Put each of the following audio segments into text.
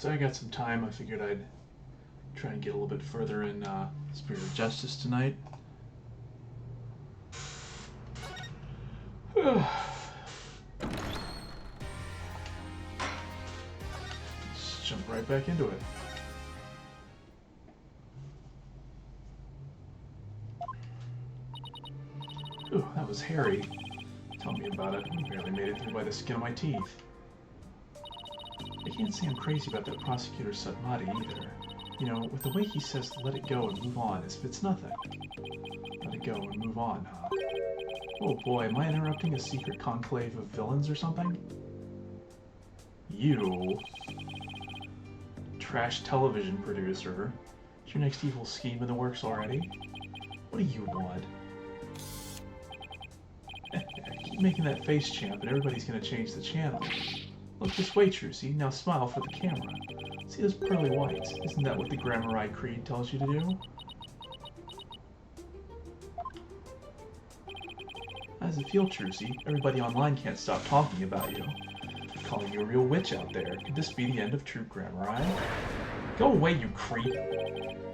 So I got some time. I figured I'd try and get a little bit further in Spirit of Justice tonight. Let's jump right back into it. Ooh, that was hairy. Tell me about it. I barely made it through by the skin of my teeth. I can't say I'm crazy about that prosecutor Satmati either. You know, with the way he says let it go and move on as if it's nothing. Let it go and move on, huh? Oh boy, am I interrupting a secret conclave of villains or something? You... trash television producer. Is your next evil scheme in the works already? What do you want? Keep making that face, champ, and everybody's gonna change the channel. Look this way, Trucy. Now smile for the camera. See those pearly whites? Isn't that what the Grammari Creed tells you to do? How does it feel, Trucy? Everybody online can't stop talking about you. They're calling you a real witch out there. Could this be the end of true Grammari? Go away, you creep!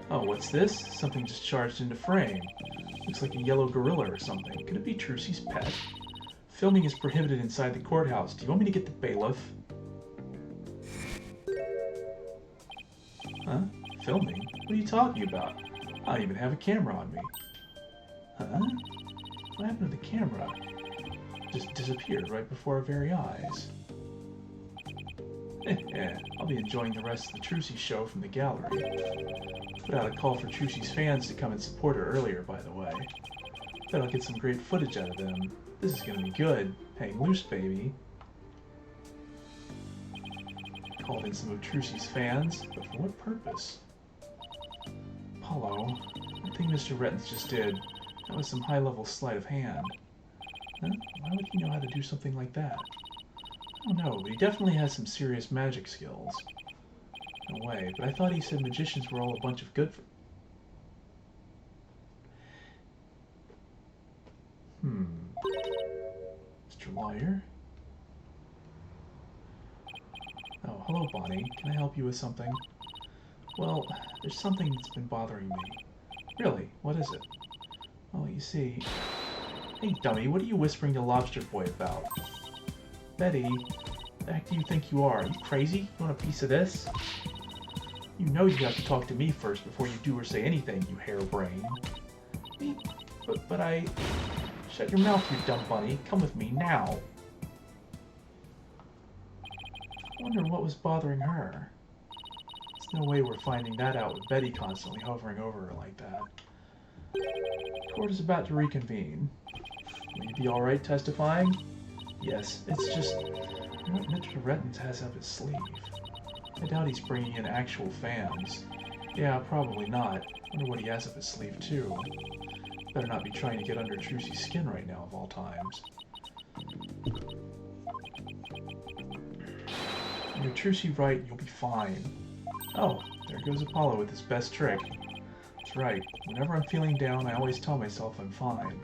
Oh, what's this? Something just charged into frame. Looks like a yellow gorilla or something. Could it be Trucy's pet? Filming is prohibited inside the courthouse. Do you want me to get the bailiff? Huh? Filming? What are you talking about? I don't even have a camera on me. Huh? What happened to the camera? Just disappeared right before our very eyes. I'll be enjoying the rest of the Trucy show from the gallery. Put out a call for Trucy's fans to come and support her earlier, by the way. Bet I'll get some great footage out of them. This is gonna be good. Hang loose, baby. Called in some of Trucy's fans, but for what purpose? Apollo, the thing Mr. Rettens just did, that was some high-level sleight of hand. Huh? Why would he know how to do something like that? I don't know, but he definitely has some serious magic skills. No way, but I thought he said magicians were all a bunch of good for... Mr. Lawyer? Oh, hello, Bonnie. Can I help you with something? Well, there's something that's been bothering me. Really? What is it? Well, you see... Hey, dummy, what are you whispering to Lobster Boy about? Betty, the heck do you think you are? Are you crazy? You want a piece of this? You know you have to talk to me first before you do or say anything, you harebrain. But I... Shut your mouth, you dumb bunny. Come with me, now. I wonder what was bothering her. There's no way we're finding that out with Betty constantly hovering over her like that. Court is about to reconvene. Will you be alright testifying? Yes, it's just... what Mr. Rettens has up his sleeve. I doubt he's bringing in actual fans. Yeah, probably not. Wonder what he has up his sleeve, too. Better not be trying to get under Trucy's skin right now, of all times. When you're Trucy right, you'll be fine. Oh, there goes Apollo with his best trick. That's right. Whenever I'm feeling down, I always tell myself I'm fine.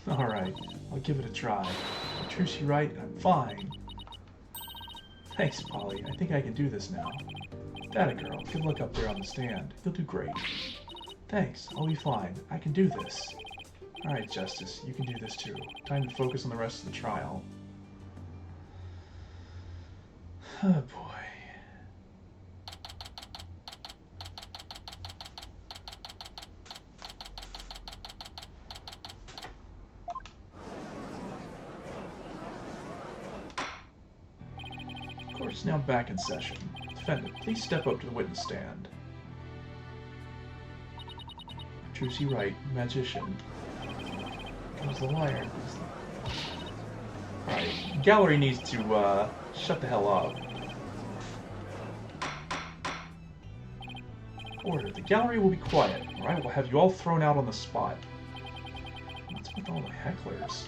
Alright, I'll give it a try. I'm Trucy right, and I'm fine. Thanks, Polly. I think I can do this now. That girl. Good luck up there on the stand. You'll do great. Thanks. I'll be fine. I can do this. Alright, Justice. You can do this too. Time to focus on the rest of the trial. Oh, boy. Court's now back in session. Defendant, please step up to the witness stand. Trucy Wright, magician. Comes the liar. Alright, gallery needs to shut the hell up. Order, the gallery will be quiet, or I will have you all thrown out on the spot. What's with all the hecklers?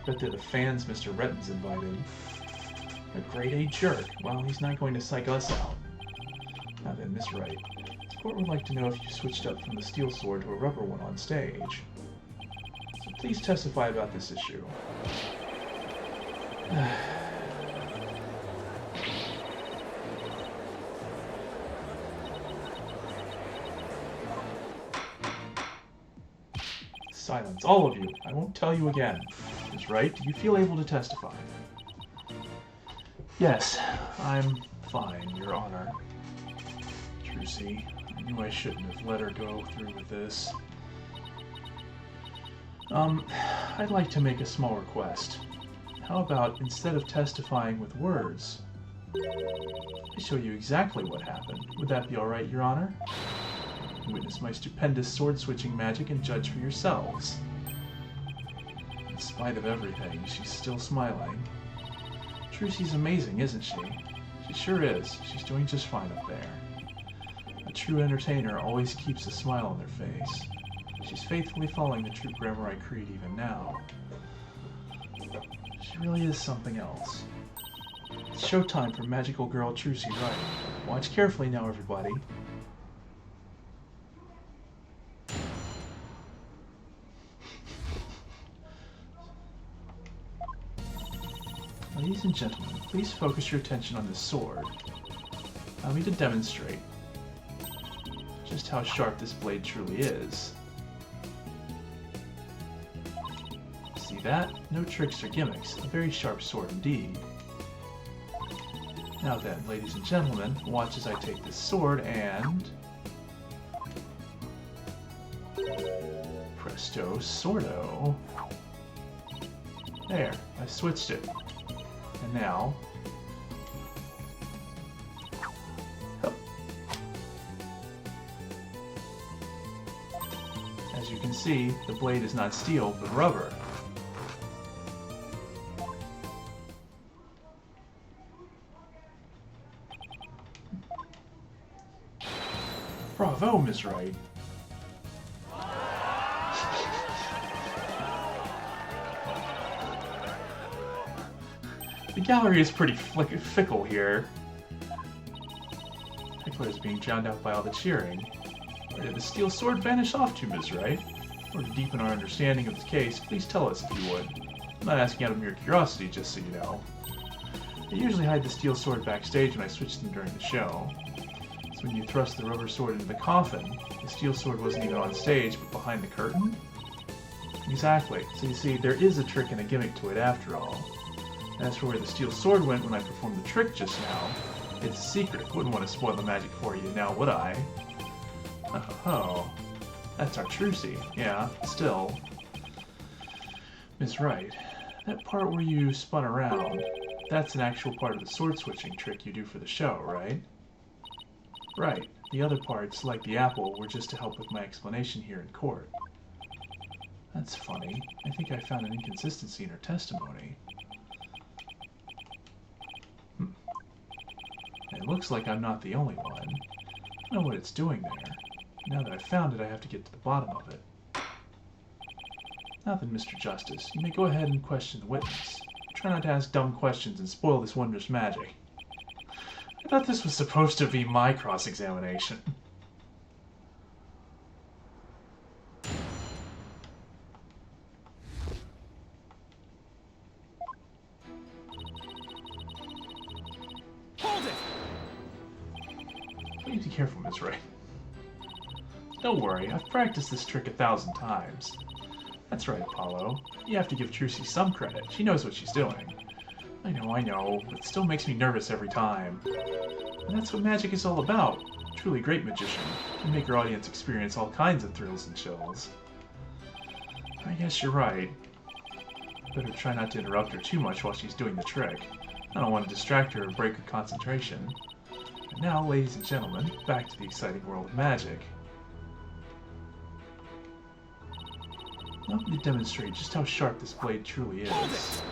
Bet they're the fans Mr. Rettens invited. A grade-A jerk. Well, he's not going to psych us out. Now then, Miss Wright. The court would like to know if you switched up from the steel sword to a rubber one on stage. So please testify about this issue. silence, all of you. I won't tell you again. Ms. Wright, do you feel able to testify? Yes, I'm fine, Your Honor. Trucy, I knew I shouldn't have let her go through with this. I'd like to make a small request. How about, instead of testifying with words, I show you exactly what happened? Would that be alright, Your Honor? Witness my stupendous sword-switching magic and judge for yourselves. In spite of everything, she's still smiling. Trucy's amazing, isn't she? She sure is. She's doing just fine up there. A true entertainer always keeps a smile on their face. She's faithfully following the true Gramorai Creed even now. She really is something else. It's showtime for magical girl Trucy Wright. Watch carefully now, everybody. Ladies and gentlemen, please focus your attention on this sword. Allow me to demonstrate just how sharp this blade truly is. See that? No tricks or gimmicks. A very sharp sword indeed. Now then, ladies and gentlemen, watch as I take this sword and... Presto Sordo. There, I switched it. And now... Oh. As you can see, the blade is not steel, but rubber. Bravo, Ms. Wright. The gallery is pretty fickle here. Heckler is being drowned out by all the cheering. Where did the steel sword vanish off to, Ms. Wright? In order to deepen our understanding of the case, please tell us if you would. I'm not asking out of mere curiosity, just so you know. I usually hide the steel sword backstage when I switch them during the show. So when you thrust the rubber sword into the coffin, the steel sword wasn't even on stage, but behind the curtain? Exactly. So you see, there is a trick and a gimmick to it after all. As for where the steel sword went when I performed the trick just now, it's a secret. Wouldn't want to spoil the magic for you now, would I? Oh, that's our Trucy. Yeah, still. Ms. Wright, that part where you spun around, that's an actual part of the sword-switching trick you do for the show, right? Right. The other parts, like the apple, were just to help with my explanation here in court. That's funny. I think I found an inconsistency in her testimony. It looks like I'm not the only one. I don't know what it's doing there. Now that I've found it, I have to get to the bottom of it. Now then, Mr. Justice, you may go ahead and question the witness. Try not to ask dumb questions and spoil this wondrous magic. I thought this was supposed to be my cross-examination. Hold it! Please be careful, Ms. Wright. Don't worry, I've practiced this trick 1,000 times. That's right, Apollo. You have to give Trucy some credit. She knows what she's doing. I know, but it still makes me nervous every time. And that's what magic is all about. A truly great magician can make her audience experience all kinds of thrills and chills. I guess you're right. Better try not to interrupt her too much while she's doing the trick. I don't want to distract her or break her concentration. And now, ladies and gentlemen, back to the exciting world of magic. Allow me to demonstrate just how sharp this blade truly is.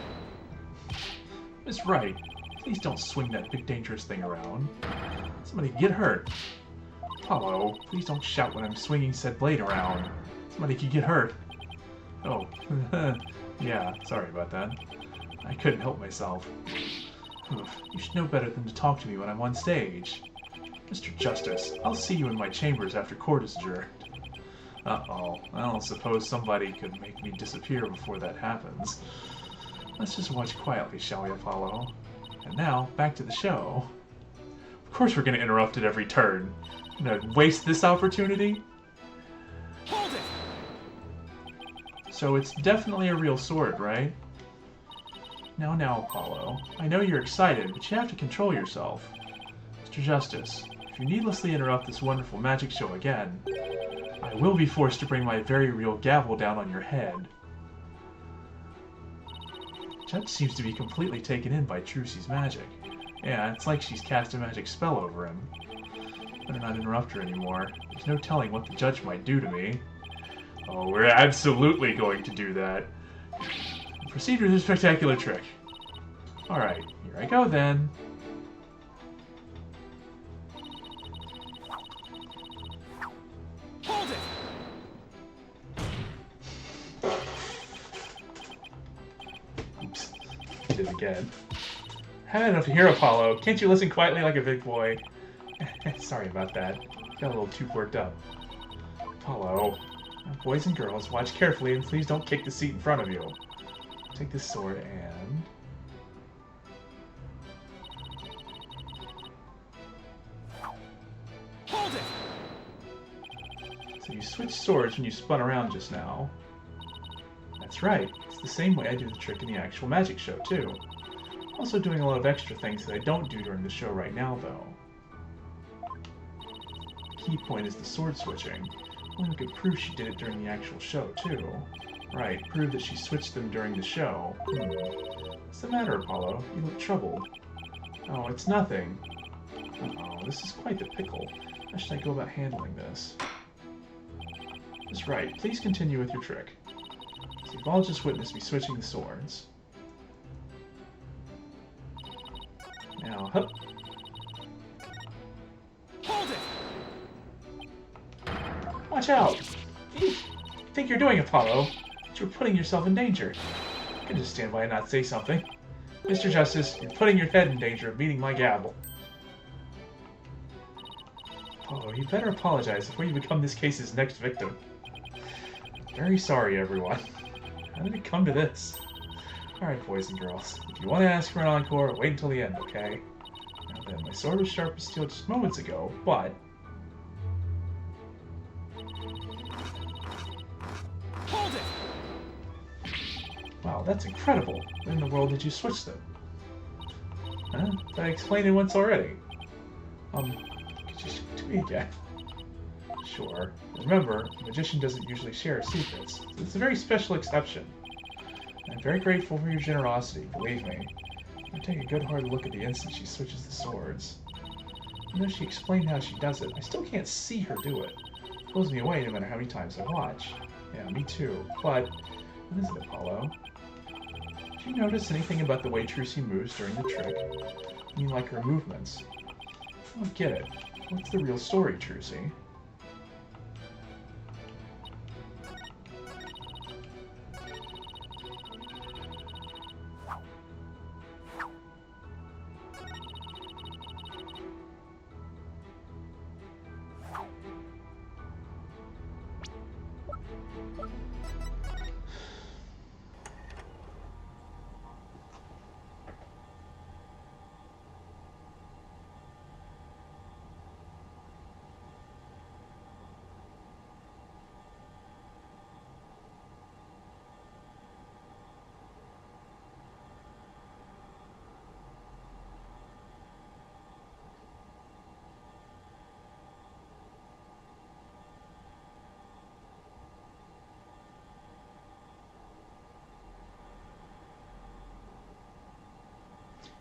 Ms. Wright, please don't swing that big dangerous thing around. Somebody could get hurt. Apollo, please don't shout when I'm swinging said blade around. Somebody could get hurt. Oh, yeah, sorry about that. I couldn't help myself. You should know better than to talk to me when I'm on stage. Mr. Justice, I'll see you in my chambers after court is adjourned. Uh-oh. Well, suppose somebody could make me disappear before that happens. Let's just watch quietly, shall we, Apollo? And now, back to the show. Of course we're going to interrupt at every turn. Gonna waste this opportunity? Hold it! So it's definitely a real sword, right? Now, Apollo. I know you're excited, but you have to control yourself. Mr. Justice, if you needlessly interrupt this wonderful magic show again, I will be forced to bring my very real gavel down on your head. Judge seems to be completely taken in by Trucy's magic. Yeah, it's like she's cast a magic spell over him. Better not interrupt her anymore. There's no telling what the judge might do to me. Oh, we're absolutely going to do that. Proceed with your spectacular trick. Alright, here I go then. Hold it! Oops. Did it again. Had enough to hear, Apollo. Can't you listen quietly like a big boy? Sorry about that. Got a little too worked up. Apollo. Now, boys and girls, watch carefully and please don't kick the seat in front of you. Take this sword and... Hold it! So you switched swords when you spun around just now. That's right. It's the same way I do the trick in the actual magic show, too. Also doing a lot of extra things that I don't do during the show right now, though. The key point is the sword switching. Well, we could prove she did it during the actual show, too. Right, prove that she switched them during the show. What's the matter, Apollo? You look troubled. Oh, it's nothing. Uh-oh, this is quite the pickle. How should I go about handling this? That's right. Please continue with your trick. So you've all just witnessed me switching the swords. Now, hup. Hold it! Watch out! You think you're doing, Apollo? But you're putting yourself in danger. I can just stand by and not say something. Mr. Justice, you're putting your head in danger of beating my gavel. Apollo, you better apologize before you become this case's next victim. Very sorry, everyone. How did it come to this? Alright, boys and girls. If you want to ask for an encore, wait until the end, okay? Now then, my sword was sharp as steel just moments ago, but... Hold it! Wow, that's incredible. When in the world did you switch them? Huh? I explained it once already. Could you just do me again? Sure. Remember, a magician doesn't usually share secrets. It's a very special exception. I'm very grateful for your generosity, believe me. I'll take a good hard look at the instant she switches the swords. Even though she explained how she does it, I still can't see her do it. It pulls me away no matter how many times I watch. Yeah, me too. But, what is it, Apollo? Did you notice anything about the way Trucy moves during the trick? I mean, like her movements. I don't get it. What's the real story, Trucy?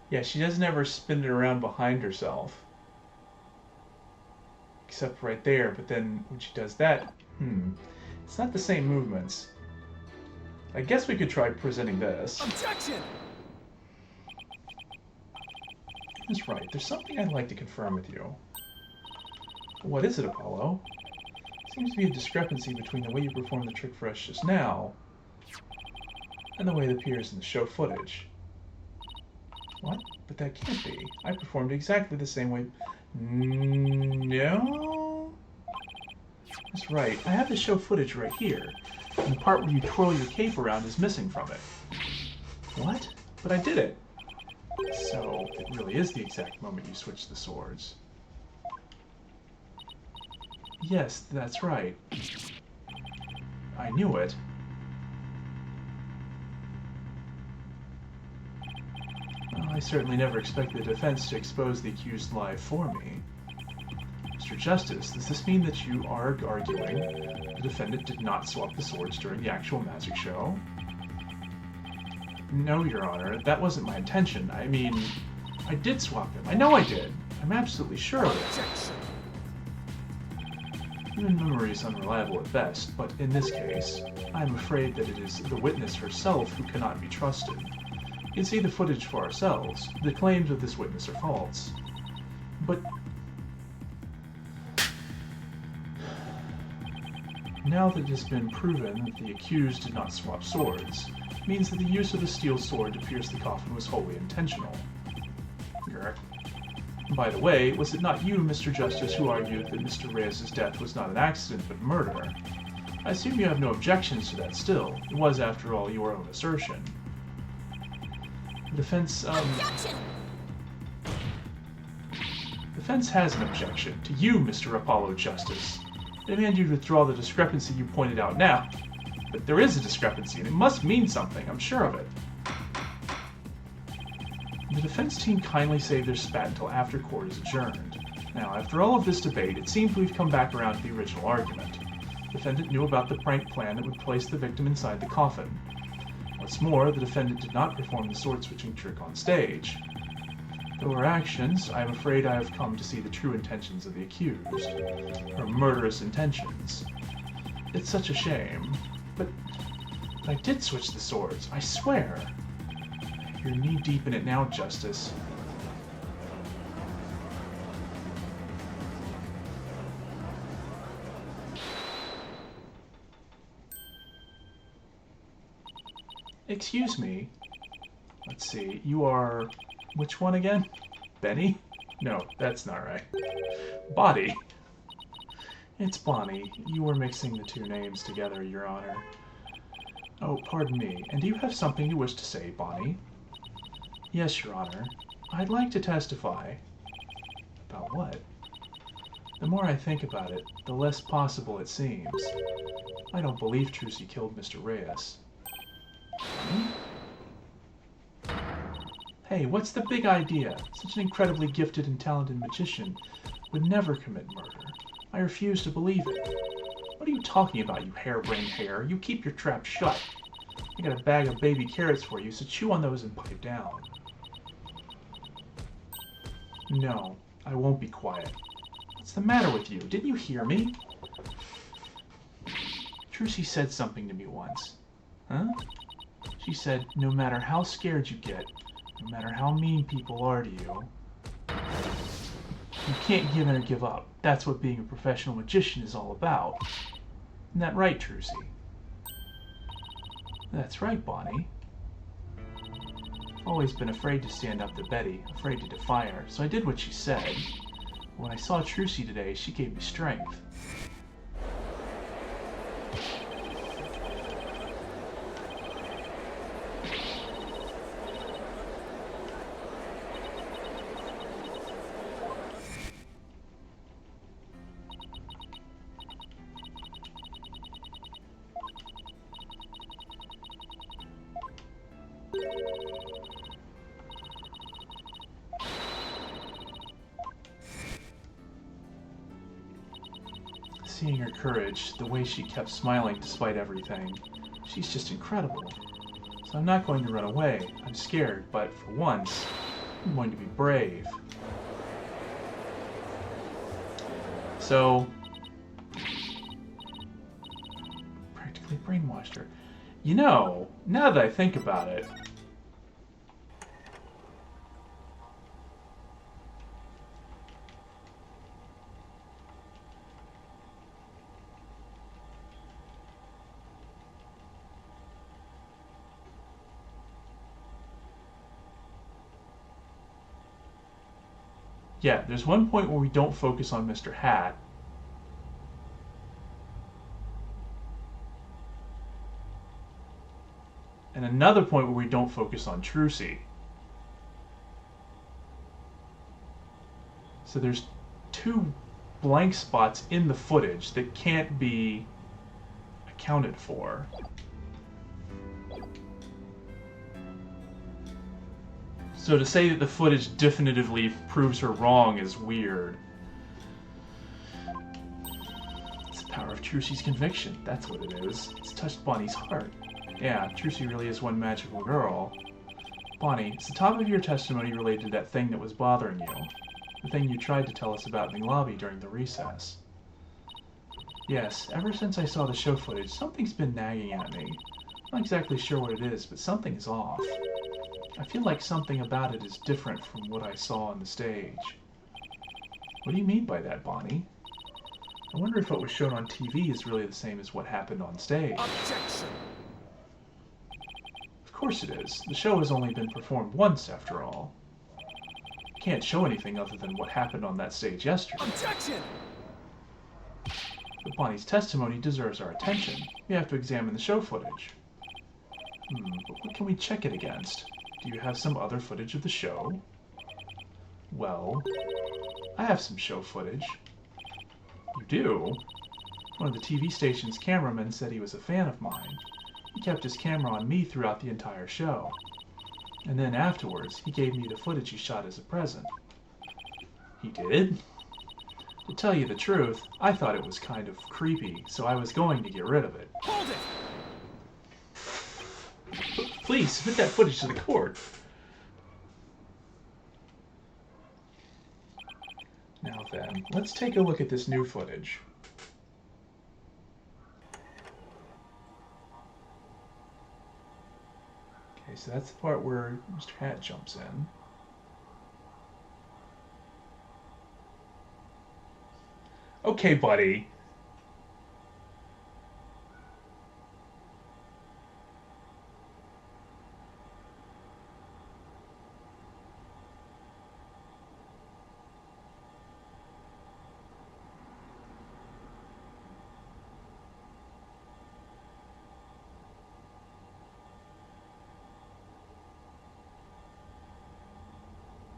Yeah, she doesn't ever spin it around behind herself. Except right there, but then when she does that, it's not the same movements. I guess we could try presenting this. Objection! That's right, there's something I'd like to confirm with you. What is it, Apollo? Seems to be a discrepancy between the way you performed the trick for us just now and the way it appears in the show footage. What? But that can't be. I performed exactly the same way. No? That's right. I have the show footage right here. And the part where you twirl your cape around is missing from it. What? But I did it. So, it really is the exact moment you switched the swords. Yes, that's right. I knew it. I certainly never expected the defense to expose the accused lie for me. Mr. Justice, does this mean that you are arguing the defendant did not swap the swords during the actual magic show? No, Your Honor, that wasn't my intention. I mean, I did swap them. I know I did. I'm absolutely sure of it. Objection. Human memory is unreliable at best, but in this case, I am afraid that it is the witness herself who cannot be trusted. We can see the footage for ourselves. The claims of this witness are false. But now that it has been proven that the accused did not swap swords, it means that the use of the steel sword to pierce the coffin was wholly intentional. Grr. By the way, was it not you, Mr. Justice, who argued that Mr. Reyes' death was not an accident but murder? I assume you have no objections to that still. It was, after all, your own assertion. The defense, Objection! defense has an objection to you, Mr. Apollo Justice. They demand you to withdraw the discrepancy you pointed out now. But there is a discrepancy, and it must mean something, I'm sure of it. The defense team kindly saved their spat until after court is adjourned. Now, after all of this debate, it seems we've come back around to the original argument. The defendant knew about the prank plan that would place the victim inside the coffin. What's more, the defendant did not perform the sword-switching trick on stage. Through her actions, I am afraid I have come to see the true intentions of the accused. Her murderous intentions. It's such a shame. But I did switch the swords, I swear. You're knee-deep in it now, Justice. Excuse me. Let's see, you are... which one again? Benny? No, that's not right. Body. It's Bonnie. You were mixing the two names together, Your Honor. Oh, pardon me. And do you have something you wish to say, Bonnie? Yes, Your Honor. I'd like to testify. About what? The more I think about it, the less possible it seems. I don't believe Trucy killed Mr. Reyes. Hey, what's the big idea? Such an incredibly gifted and talented magician would never commit murder. I refuse to believe it. What are you talking about, you harebrained hare? You keep your trap shut. I got a bag of baby carrots for you, so chew on those and pipe down. No, I won't be quiet. What's the matter with you? Didn't you hear me? Trucy said something to me once. Huh? She said, no matter how scared you get, no matter how mean people are to you, you can't give in or give up. That's what being a professional magician is all about. Isn't that right, Trucy? That's right, Bonnie. I've always been afraid to stand up to Betty, afraid to defy her, so I did what she said. When I saw Trucy today, she gave me strength. Seeing her courage, the way she kept smiling despite everything, she's just incredible. So I'm not going to run away. I'm scared, but for once, I'm going to be brave. So, practically brainwashed her. You know, now that I think about it, yeah, there's one point where we don't focus on Mr. Hat. And another point where we don't focus on Trucy. So there's two blank spots in the footage that can't be accounted for. So to say that the footage definitively proves her wrong is weird. It's the power of Trucy's conviction. That's what it is. It's touched Bonnie's heart. Yeah, Trucy really is one magical girl. Bonnie, is the top of your testimony related to that thing that was bothering you? The thing you tried to tell us about in the lobby during the recess? Yes, ever since I saw the show footage, something's been nagging at me. I'm not exactly sure what it is, but something is off. I feel like something about it is different from what I saw on the stage. What do you mean by that, Bonnie? I wonder if what was shown on TV is really the same as what happened on stage. Objection! Of course it is. The show has only been performed once, after all. Can't show anything other than what happened on that stage yesterday. Objection! But Bonnie's testimony deserves our attention. We have to examine the show footage. But what can we check it against? Do you have some other footage of the show? Well, I have some show footage. You do? One of the TV station's cameramen said he was a fan of mine. He kept his camera on me throughout the entire show. And then afterwards, he gave me the footage he shot as a present. He did? To tell you the truth, I thought it was kind of creepy, so I was going to get rid of it. Hold it! Please, submit that footage to the court. Now then, let's take a look at this new footage. Okay, so that's the part where Mr. Hat jumps in. Okay, buddy.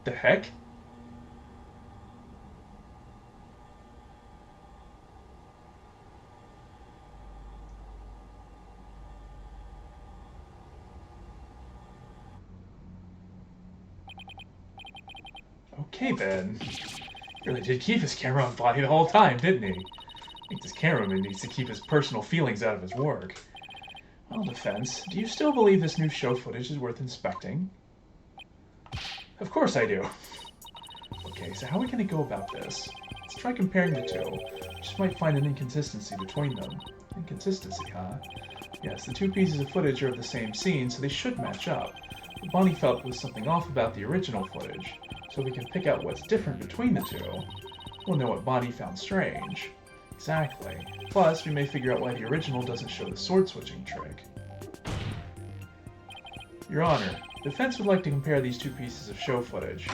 The heck? Okay then. Really did keep his camera on Bonnie the whole time, didn't he? I think this cameraman needs to keep his personal feelings out of his work. Well, Defense, do you still believe this new show footage is worth inspecting? Of course I do. Okay, so how are we going to go about this? Let's try comparing the two. Just might find an inconsistency between them. Inconsistency, huh? Yes, the two pieces of footage are of the same scene, so they should match up. But Bonnie felt there was something off about the original footage, so we can pick out what's different between the two. We'll know what Bonnie found strange. Exactly. Plus, we may figure out why the original doesn't show the sword-switching trick. Your Honor, the defense would like to compare these two pieces of show footage.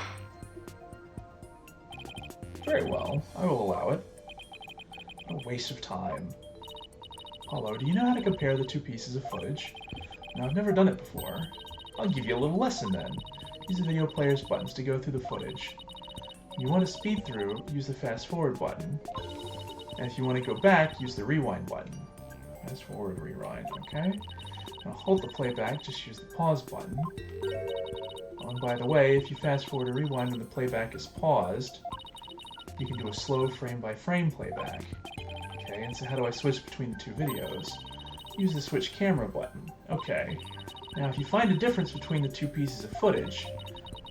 Very well, I will allow it. A waste of time. Apollo, do you know how to compare the two pieces of footage? No, I've never done it before. I'll give you a little lesson then. Use the video player's buttons to go through the footage. If you want to speed through, use the fast forward button. And if you want to go back, use the rewind button. Fast forward, rewind, okay? Now hold the playback, just use the pause button. Oh, and by the way, if you fast forward or rewind when the playback is paused, you can do a slow frame-by-frame playback. Okay, and so how do I switch between the two videos? Use the switch camera button. Okay. Now if you find a difference between the two pieces of footage,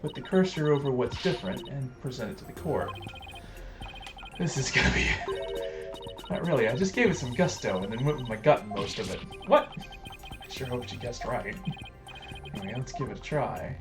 put the cursor over what's different and present it to the court. This is gonna be... Not really, I just gave it some gusto and then went with my gut in most of it. What? I sure hope you guessed right. Anyway, let's give it a try.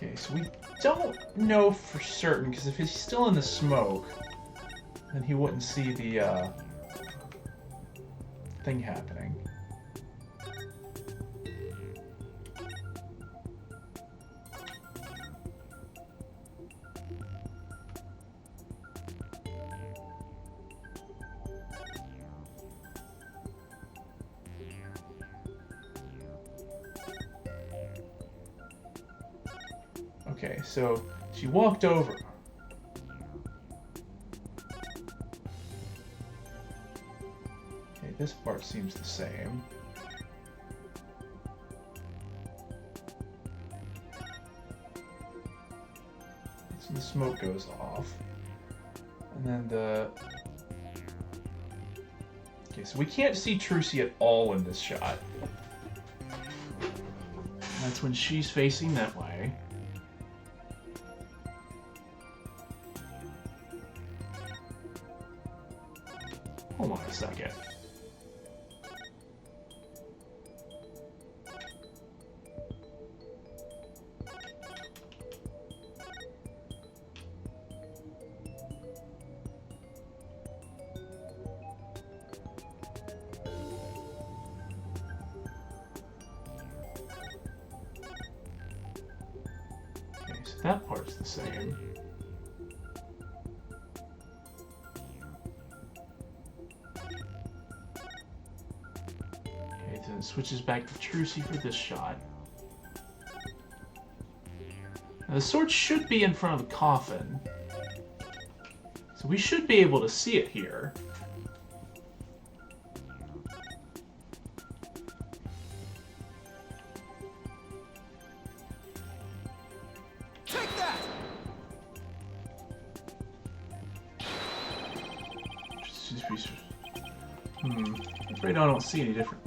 Okay, so we don't know for certain, because if he's still in the smoke, then he wouldn't see the, thing happening. Okay, so she walked over. Okay, this part seems the same. So the smoke goes off. And then the... Okay, so we can't see Trucy at all in this shot. That's when she's facing that way. Hold on a second. Okay, so that part's the same. Then it switches back to Trucy for this shot. Now the sword should be in front of the coffin, so we should be able to see it here. Take that! I'm afraid I don't see any different.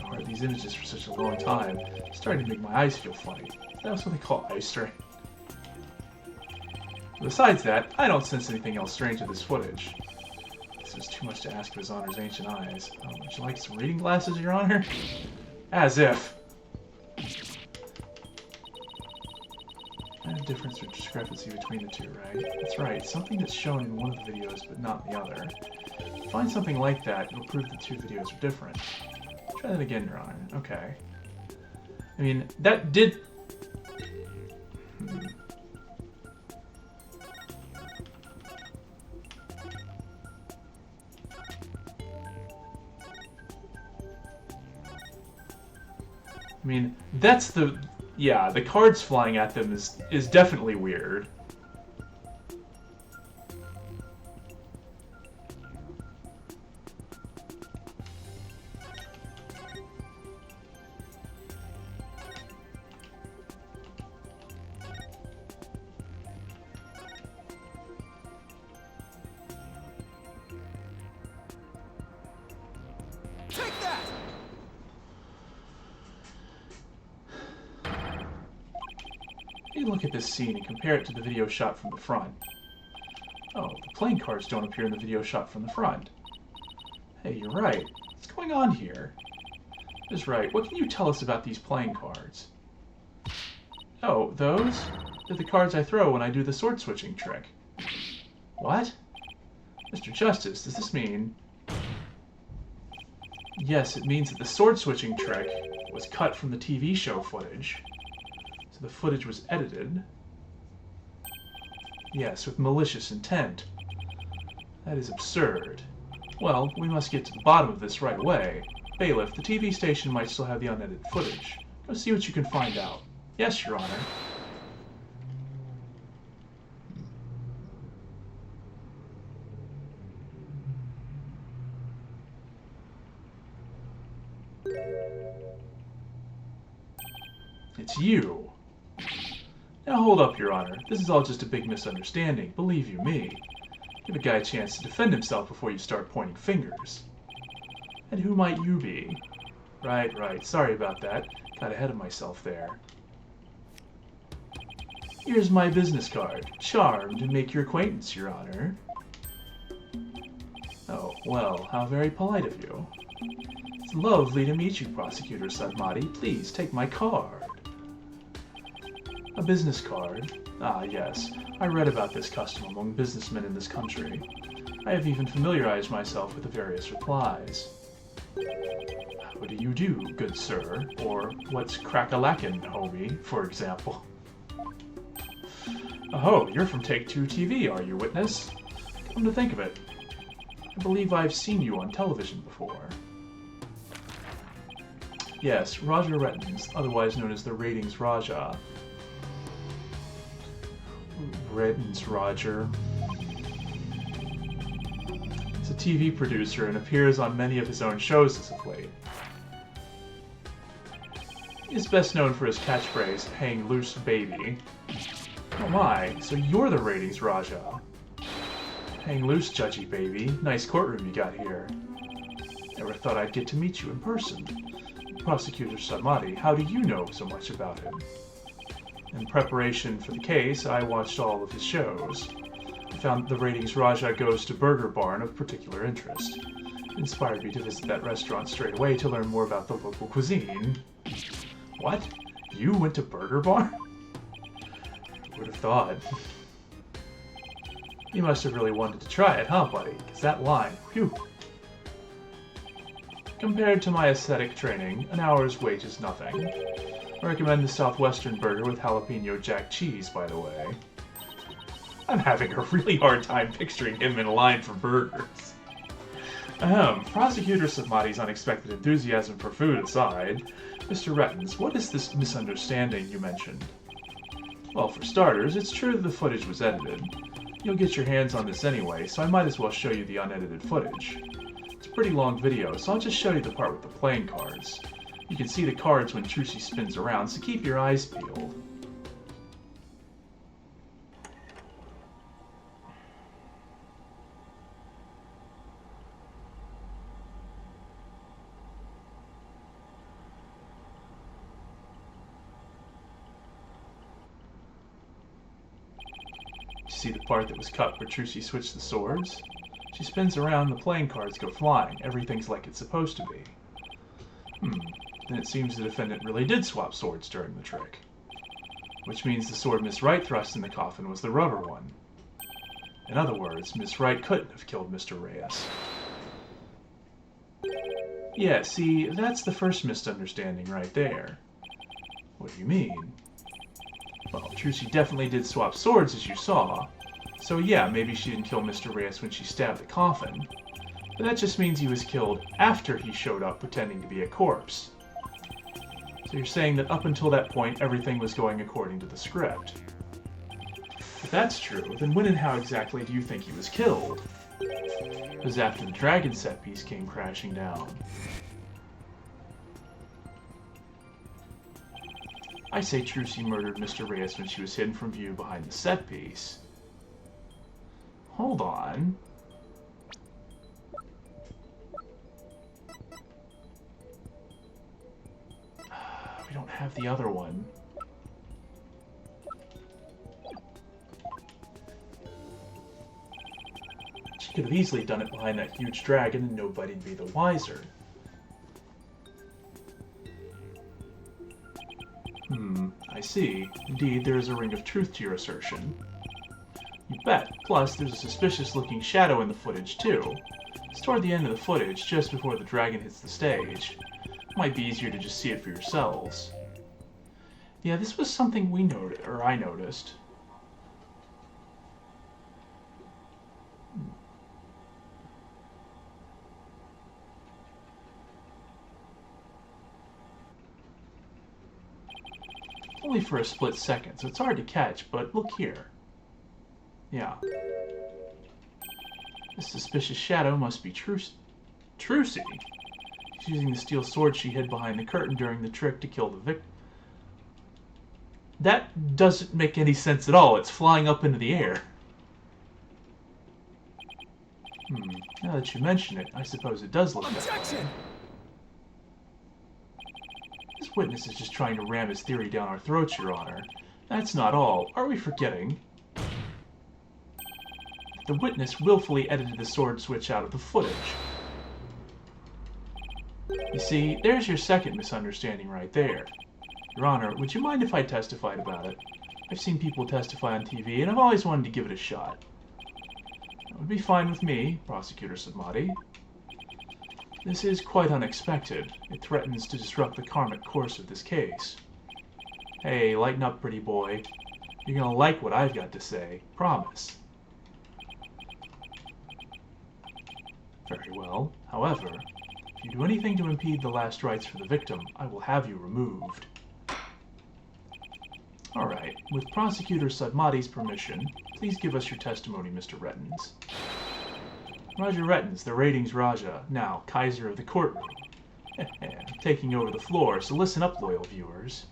Alright, these images for such a long time. It's starting to make my eyes feel funny. That's what they call eye strain. Besides that, I don't sense anything else strange in this footage. This is too much to ask of His Honor's ancient eyes. Would you like some reading glasses, Your Honor? As if. Difference or discrepancy between the two, right? That's right, something that's shown in one of the videos but not in the other. If you find something like that, it'll prove the two videos are different. Try that again, Your Honor. Okay. I mean, that did... I mean, that's the... Yeah, the cards flying at them is definitely weird. Take that! Hey, look at this scene and compare it to the video shot from the front. Oh, the playing cards don't appear in the video shot from the front. Hey, you're right. What's going on here? That's right. What can you tell us about these playing cards? Oh, those? They're the cards I throw when I do the sword switching trick. What? Mr. Justice, does this mean... Yes, it means that the sword switching trick was cut from the TV show footage. So the footage was edited. Yes, with malicious intent. That is absurd. Well, we must get to the bottom of this right away. Bailiff, the TV station might still have the unedited footage. Go see what you can find out. Yes, Your Honor. It's you. Now hold up, Your Honor. This is all just a big misunderstanding, believe you me. Give a guy a chance to defend himself before you start pointing fingers. And who might you be? Right. Sorry about that. Got ahead of myself there. Here's my business card. Charmed to make your acquaintance, Your Honor. Oh, well, how very polite of you. It's lovely to meet you, Prosecutor Sadmati. Please take my card. A business card? Ah, yes. I read about this custom among businessmen in this country. I have even familiarized myself with the various replies. What do you do, good sir? Or what's crack-a-lackin', homie, for example. Oh, you're from Take-Two TV, are you, Witness? Come to think of it, I believe I've seen you on television before. Yes, Roger Rettins, otherwise known as the Ratings Raja. Rettins Roger. He's a TV producer and appears on many of his own shows as of late. He is best known for his catchphrase, "Hang loose, baby." Oh my, so you're the Ratings Raja. Hang loose, judgy baby. Nice courtroom you got here. Never thought I'd get to meet you in person. Prosecutor Samadi, how do you know so much about him? In preparation for the case, I watched all of his shows. I found the Ratings Raja Goes to Burger Barn of particular interest. It inspired me to visit that restaurant straight away to learn more about the local cuisine. What? You went to Burger Barn? Would have thought. You must have really wanted to try it, huh, buddy? Because that line, whew. Compared to my aesthetic training, an hour's wait is nothing. I recommend the Southwestern burger with jalapeno jack cheese, by the way. I'm having a really hard time picturing him in line for burgers. Prosecutor Samadi's unexpected enthusiasm for food aside, Mr. Rettins, what is this misunderstanding you mentioned? Well, for starters, it's true that the footage was edited. You'll get your hands on this anyway, so I might as well show you the unedited footage. It's a pretty long video, so I'll just show you the part with the playing cards. You can see the cards when Trucy spins around, so keep your eyes peeled. See the part that was cut where Trucy switched the swords? She spins around, the playing cards go flying. Everything's like it's supposed to be. Then it seems the defendant really did swap swords during the trick. Which means the sword Miss Wright thrust in the coffin was the rubber one. In other words, Miss Wright couldn't have killed Mr. Reyes. Yeah, see, that's the first misunderstanding right there. What do you mean? Well, Trucy definitely did swap swords, as you saw. So yeah, maybe she didn't kill Mr. Reyes when she stabbed the coffin. But that just means he was killed after he showed up pretending to be a corpse. So you're saying that up until that point, everything was going according to the script. If that's true, then when and how exactly do you think he was killed? It was after the dragon set piece came crashing down. I say Trucy murdered Mr. Reyes when she was hidden from view behind the set piece. Hold on. We don't have the other one. She could have easily done it behind that huge dragon and nobody'd be the wiser. I see. Indeed, there is a ring of truth to your assertion. You bet. Plus, there's a suspicious-looking shadow in the footage, too. It's toward the end of the footage, just before the dragon hits the stage. Might be easier to just see it for yourselves. Yeah, this was something we noted, or I noticed. Only for a split second, so it's hard to catch, but look here. Yeah. This suspicious shadow must be Trucy. She's using the steel sword she hid behind the curtain during the trick to kill the victim. That doesn't make any sense at all. It's flying up into the air. Now that you mention it, I suppose it does look that way. This witness is just trying to ram his theory down our throats, Your Honor. That's not all. Are we forgetting? The witness willfully edited the sword switch out of the footage. You see, there's your second misunderstanding right there. Your Honor, would you mind if I testified about it? I've seen people testify on TV, and I've always wanted to give it a shot. It would be fine with me, Prosecutor Samadi. This is quite unexpected. It threatens to disrupt the karmic course of this case. Hey, lighten up, pretty boy. You're gonna like what I've got to say. Promise. Very well. However, if you do anything to impede the last rites for the victim, I will have you removed. Alright, with Prosecutor Sadmati's permission, please give us your testimony, Mr. Rettens. Roger Rettens, the ratings Raja, now Kaiser of the courtroom. I'm taking over the floor, so listen up, loyal viewers.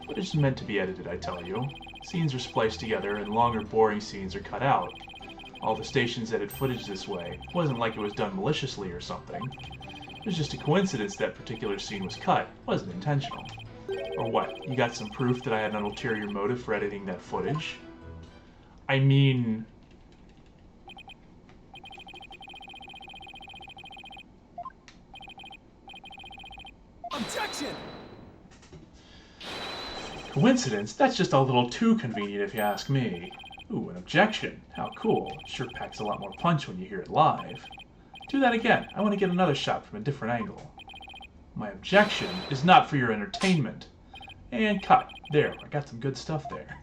Footage is meant to be edited, I tell you. Scenes are spliced together, and longer, boring scenes are cut out. All the stations edit footage this way. It wasn't like it was done maliciously or something. It was just a coincidence that particular scene was cut. It wasn't intentional. Or what? You got some proof that I had an ulterior motive for editing that footage? I mean... Objection! Coincidence? That's just a little too convenient if you ask me. Ooh, an objection. How cool. Sure packs a lot more punch when you hear it live. Do that again. I want to get another shot from a different angle. My objection is not for your entertainment. And cut. There, I got some good stuff there.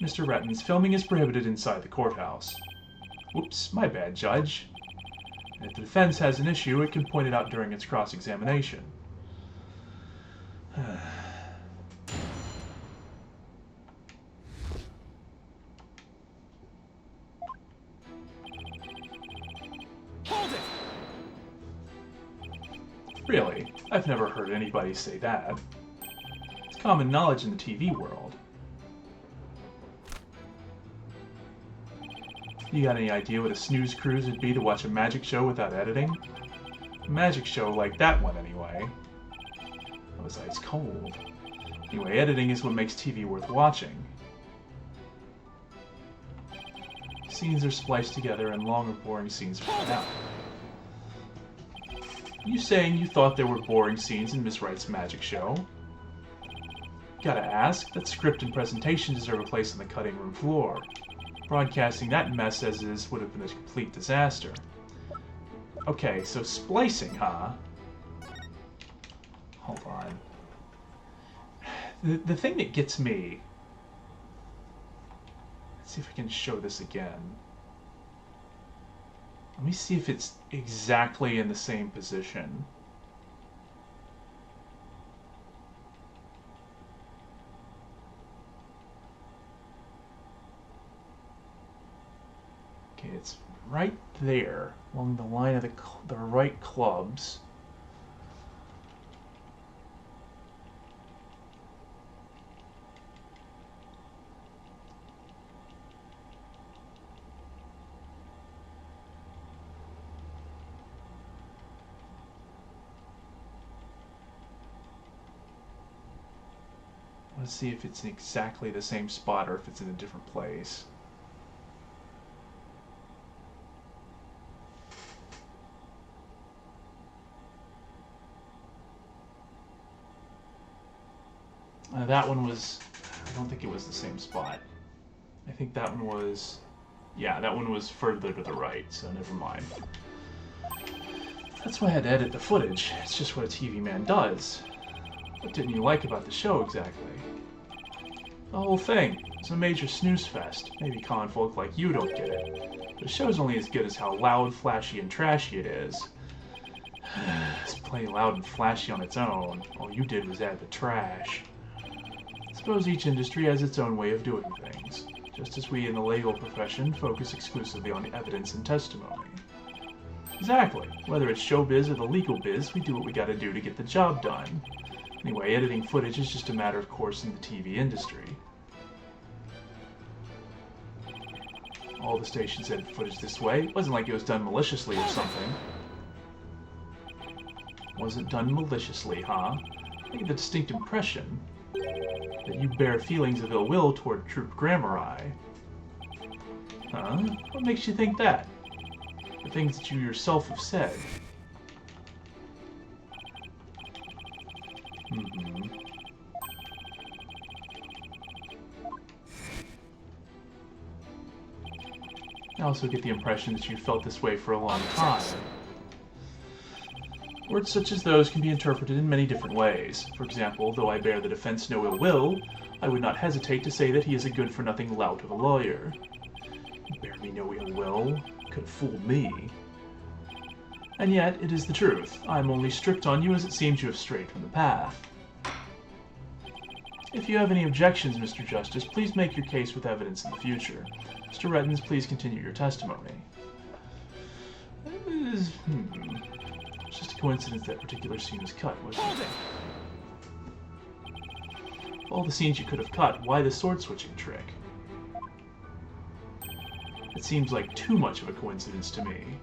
Mr. Rettens, filming is prohibited inside the courthouse. Whoops, my bad, Judge. And if the defense has an issue, it can point it out during its cross-examination. Really? I've never heard anybody say that. It's common knowledge in the TV world. You got any idea what a snooze cruise would be to watch a magic show without editing? A magic show like that one, anyway. That was ice cold. Anyway, editing is what makes TV worth watching. Scenes are spliced together and long or boring scenes are cut out. You saying you thought there were boring scenes in Miss Wright's magic show? Gotta ask, that script and presentation deserve a place on the cutting room floor. Broadcasting that mess as is would have been a complete disaster. Okay, so splicing, huh? Hold on. The thing that gets me... Let's see if I can show this again. Let me see if it's exactly in the same position. Okay, it's right there along the line of the right clubs. Let's see if it's in exactly the same spot or if it's in a different place. That one was... I don't think it was the same spot. I think that one was... Yeah, that one was further to the right, so never mind. That's why I had to edit the footage. It's just what a TV man does. What didn't you like about the show, exactly? The whole thing. It's a major snooze fest. Maybe common folk like you don't get it. The show's only as good as how loud, flashy, and trashy it is. It's plenty loud and flashy on its own. All you did was add the trash. I suppose each industry has its own way of doing things, just as we in the legal profession focus exclusively on evidence and testimony. Exactly. Whether it's showbiz or the legal biz, we do what we gotta do to get the job done. Anyway, editing footage is just a matter of course in the TV industry. All the stations edit footage this way. It wasn't like it was done maliciously or something. Wasn't done maliciously, huh? I get the distinct impression that you bear feelings of ill will toward Troop Grammar Eye. Huh? What makes you think that? or things that you yourself have said. I also get the impression that you felt this way for a long time. Words such as those can be interpreted in many different ways. For example, though I bear the defense no ill will, I would not hesitate to say that he is a good-for-nothing lout of a lawyer. You bear me no ill will? Could have fooled me. And yet, it is the truth. I am only strict on you as it seems you have strayed from the path. If you have any objections, Mr. Justice, please make your case with evidence in the future. Mr. Rettens, please continue your testimony. It's just a coincidence that particular scene was cut, wasn't it? Of all the scenes you could have cut, why the sword-switching trick? It seems like too much of a coincidence to me.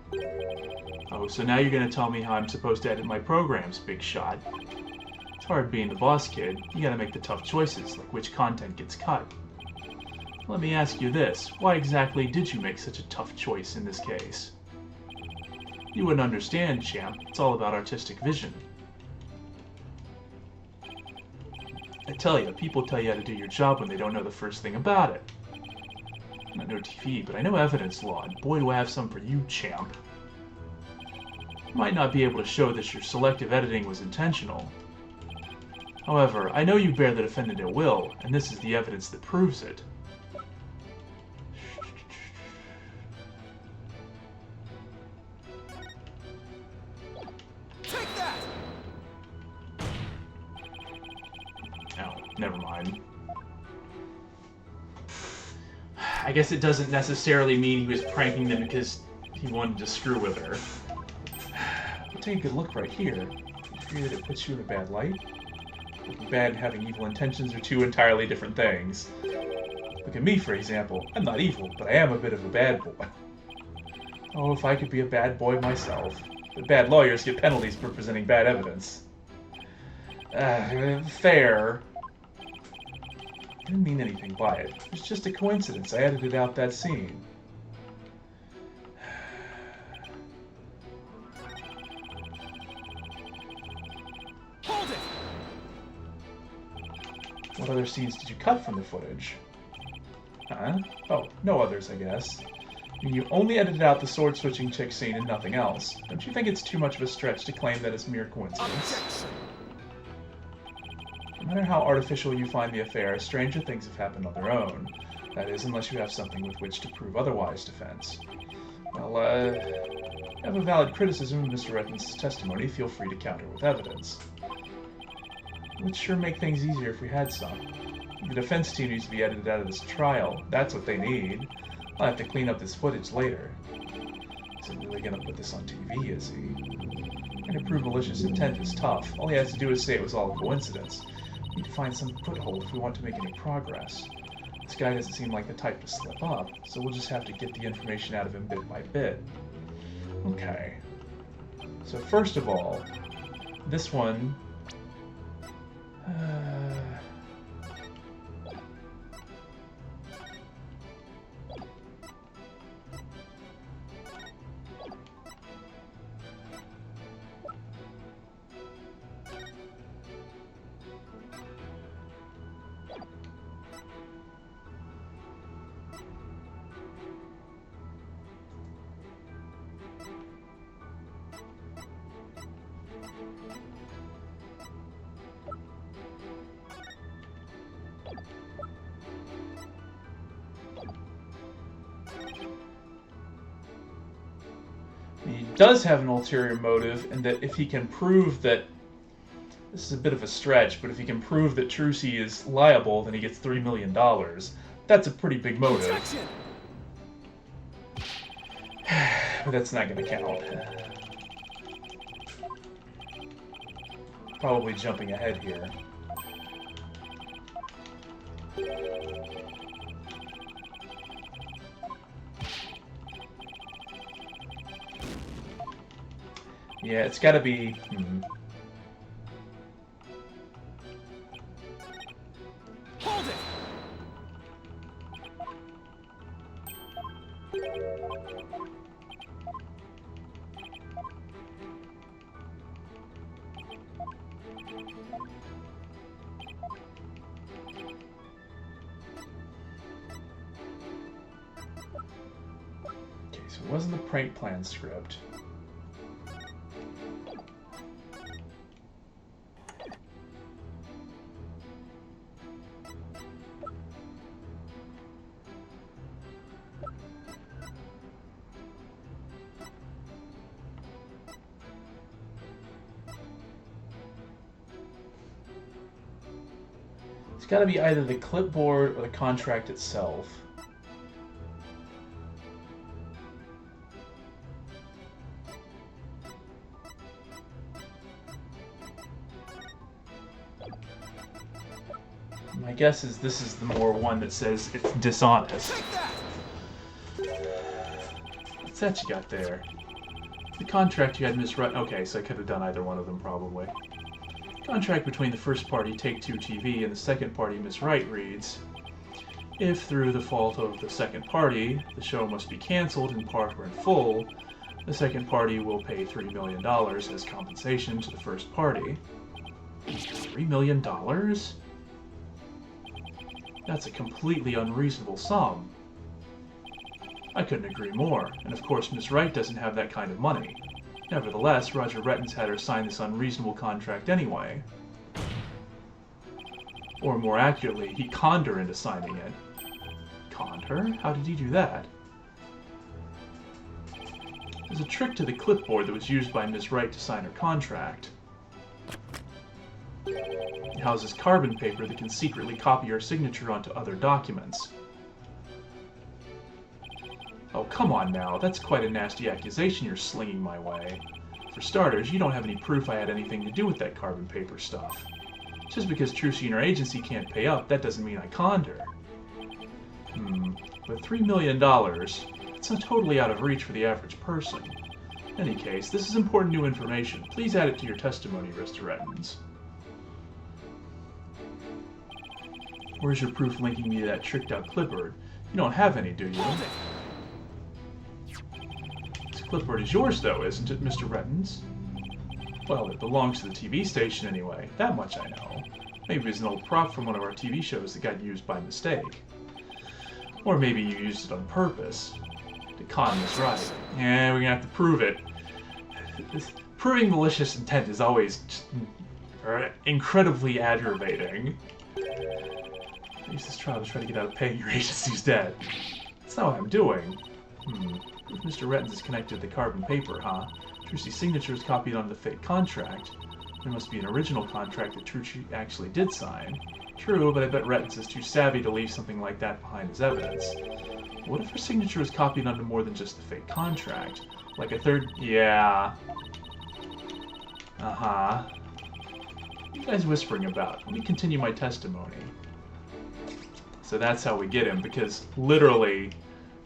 Oh, so now you're going to tell me how I'm supposed to edit my programs, big shot. It's hard being the boss kid. You gotta make the tough choices, like which content gets cut. Let me ask you this. Why exactly did you make such a tough choice in this case? You wouldn't understand, champ. It's all about artistic vision. I tell you, people tell you how to do your job when they don't know the first thing about it. I know TV, but I know evidence law, and boy do I have some for you, champ. You might not be able to show that your selective editing was intentional. However, I know you bear the defendant ill will, and this is the evidence that proves it. Take that! Oh, never mind. I guess it doesn't necessarily mean he was pranking them because he wanted to screw with her. But take a good look right here. You figure that it puts you in a bad light? Bad and having evil intentions are two entirely different things. Look at me, for example. I'm not evil, but I am a bit of a bad boy. Oh, if I could be a bad boy myself. But bad lawyers get penalties for presenting bad evidence. Fair. I didn't mean anything by it. It was just a coincidence. I edited out that scene. Hold it! What other scenes did you cut from the footage? Huh? Oh, no others, I guess. I mean, you only edited out the sword-switching chick scene and nothing else. Don't you think it's too much of a stretch to claim that it's mere coincidence? Objection! No matter how artificial you find the affair, stranger things have happened on their own. That is, unless you have something with which to prove otherwise, defense. Well, if you have a valid criticism of Mr. Rettens' testimony, feel free to counter with evidence. It would sure make things easier if we had some. The defense team needs to be edited out of this trial. That's what they need. I'll have to clean up this footage later. Isn't really gonna put this on TV, is he? And to prove malicious intent is tough. All he has to do is say it was all a coincidence. We need to find some foothold if we want to make any progress. This guy doesn't seem like the type to slip up, so we'll just have to get the information out of him bit by bit. Okay. So first of all, this one... He does have an ulterior motive, and that if he can prove that... This is a bit of a stretch, but if he can prove that Trucy is liable, then he gets $3 million. That's a pretty big motive. Objection! But that's not going to count. Probably jumping ahead here. Yeah, it's got to be... Hold it! Okay, so it wasn't the prank plan script. It's got to be either the clipboard or the contract itself. My guess is this is the more one that says it's dishonest. Take that! What's that you got there? The contract you had misread. Okay, so I could have done either one of them probably. Contract between the first party, Take-Two TV, and the second party, Miss Wright, reads, if through the fault of the second party, the show must be cancelled in part or in full, the second party will pay $3 million as compensation to the first party. $3 million? That's a completely unreasonable sum. I couldn't agree more, and of course Miss Wright doesn't have that kind of money. Nevertheless, Roger Rettens had her sign this unreasonable contract anyway. Or more accurately, he conned her into signing it. Conned her? How did he do that? There's a trick to the clipboard that was used by Miss Wright to sign her contract. It houses carbon paper that can secretly copy her signature onto other documents. Oh, come on now, that's quite a nasty accusation you're slinging my way. For starters, you don't have any proof I had anything to do with that carbon paper stuff. Just because Trucy and her agency can't pay up, that doesn't mean I conned her. But $3 million, it's not totally out of reach for the average person. In any case, this is important new information. Please add it to your testimony, Mr. Rettens. Where's your proof linking me to that tricked-out clipboard? You don't have any, do you? Hold it! Clipboard is yours, though, isn't it, Mr. Rettens? Well, it belongs to the TV station anyway. That much I know. Maybe it was an old prop from one of our TV shows that got used by mistake. Or maybe you used it on purpose. To con Miss Wright. Yeah, we're gonna have to prove it. Proving malicious intent is always just incredibly aggravating. Use this trial to try to get out of paying your agency's debt. That's not what I'm doing. If Mr. Rettens is connected to the carbon paper, huh? Trucy's signature is copied onto the fake contract. There must be an original contract that Trucy actually did sign. True, but I bet Rettens is too savvy to leave something like that behind as evidence. What if her signature is copied onto more than just the fake contract? Like a third... Yeah. Uh-huh. What are you guys whispering about? Let me continue my testimony. So that's how we get him, because literally...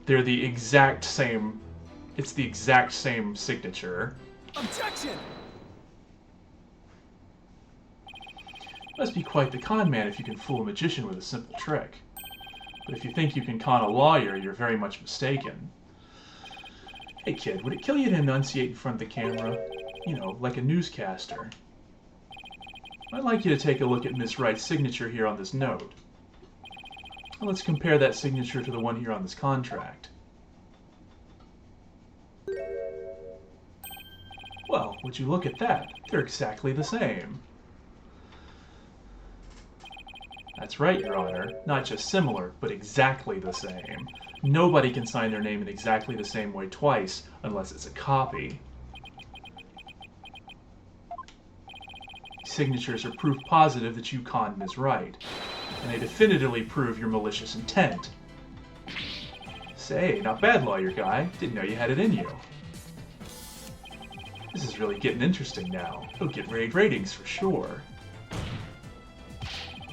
they're the exact same... It's the exact same signature. Objection! Must be quite the con man if you can fool a magician with a simple trick. But if you think you can con a lawyer, you're very much mistaken. Hey kid, would it kill you to enunciate in front of the camera? You know, like a newscaster. I'd like you to take a look at Miss Wright's signature here on this note. Well, let's compare that signature to the one here on this contract. Well, would you look at that? They're exactly the same. That's right, Your Honor. Not just similar, but exactly the same. Nobody can sign their name in exactly the same way twice, unless it's a copy. Signatures are proof positive that you conned Ms. Wright, and they definitively prove your malicious intent. Say, not bad, lawyer guy. Didn't know you had it in you. This is really getting interesting now. He'll get great ratings for sure.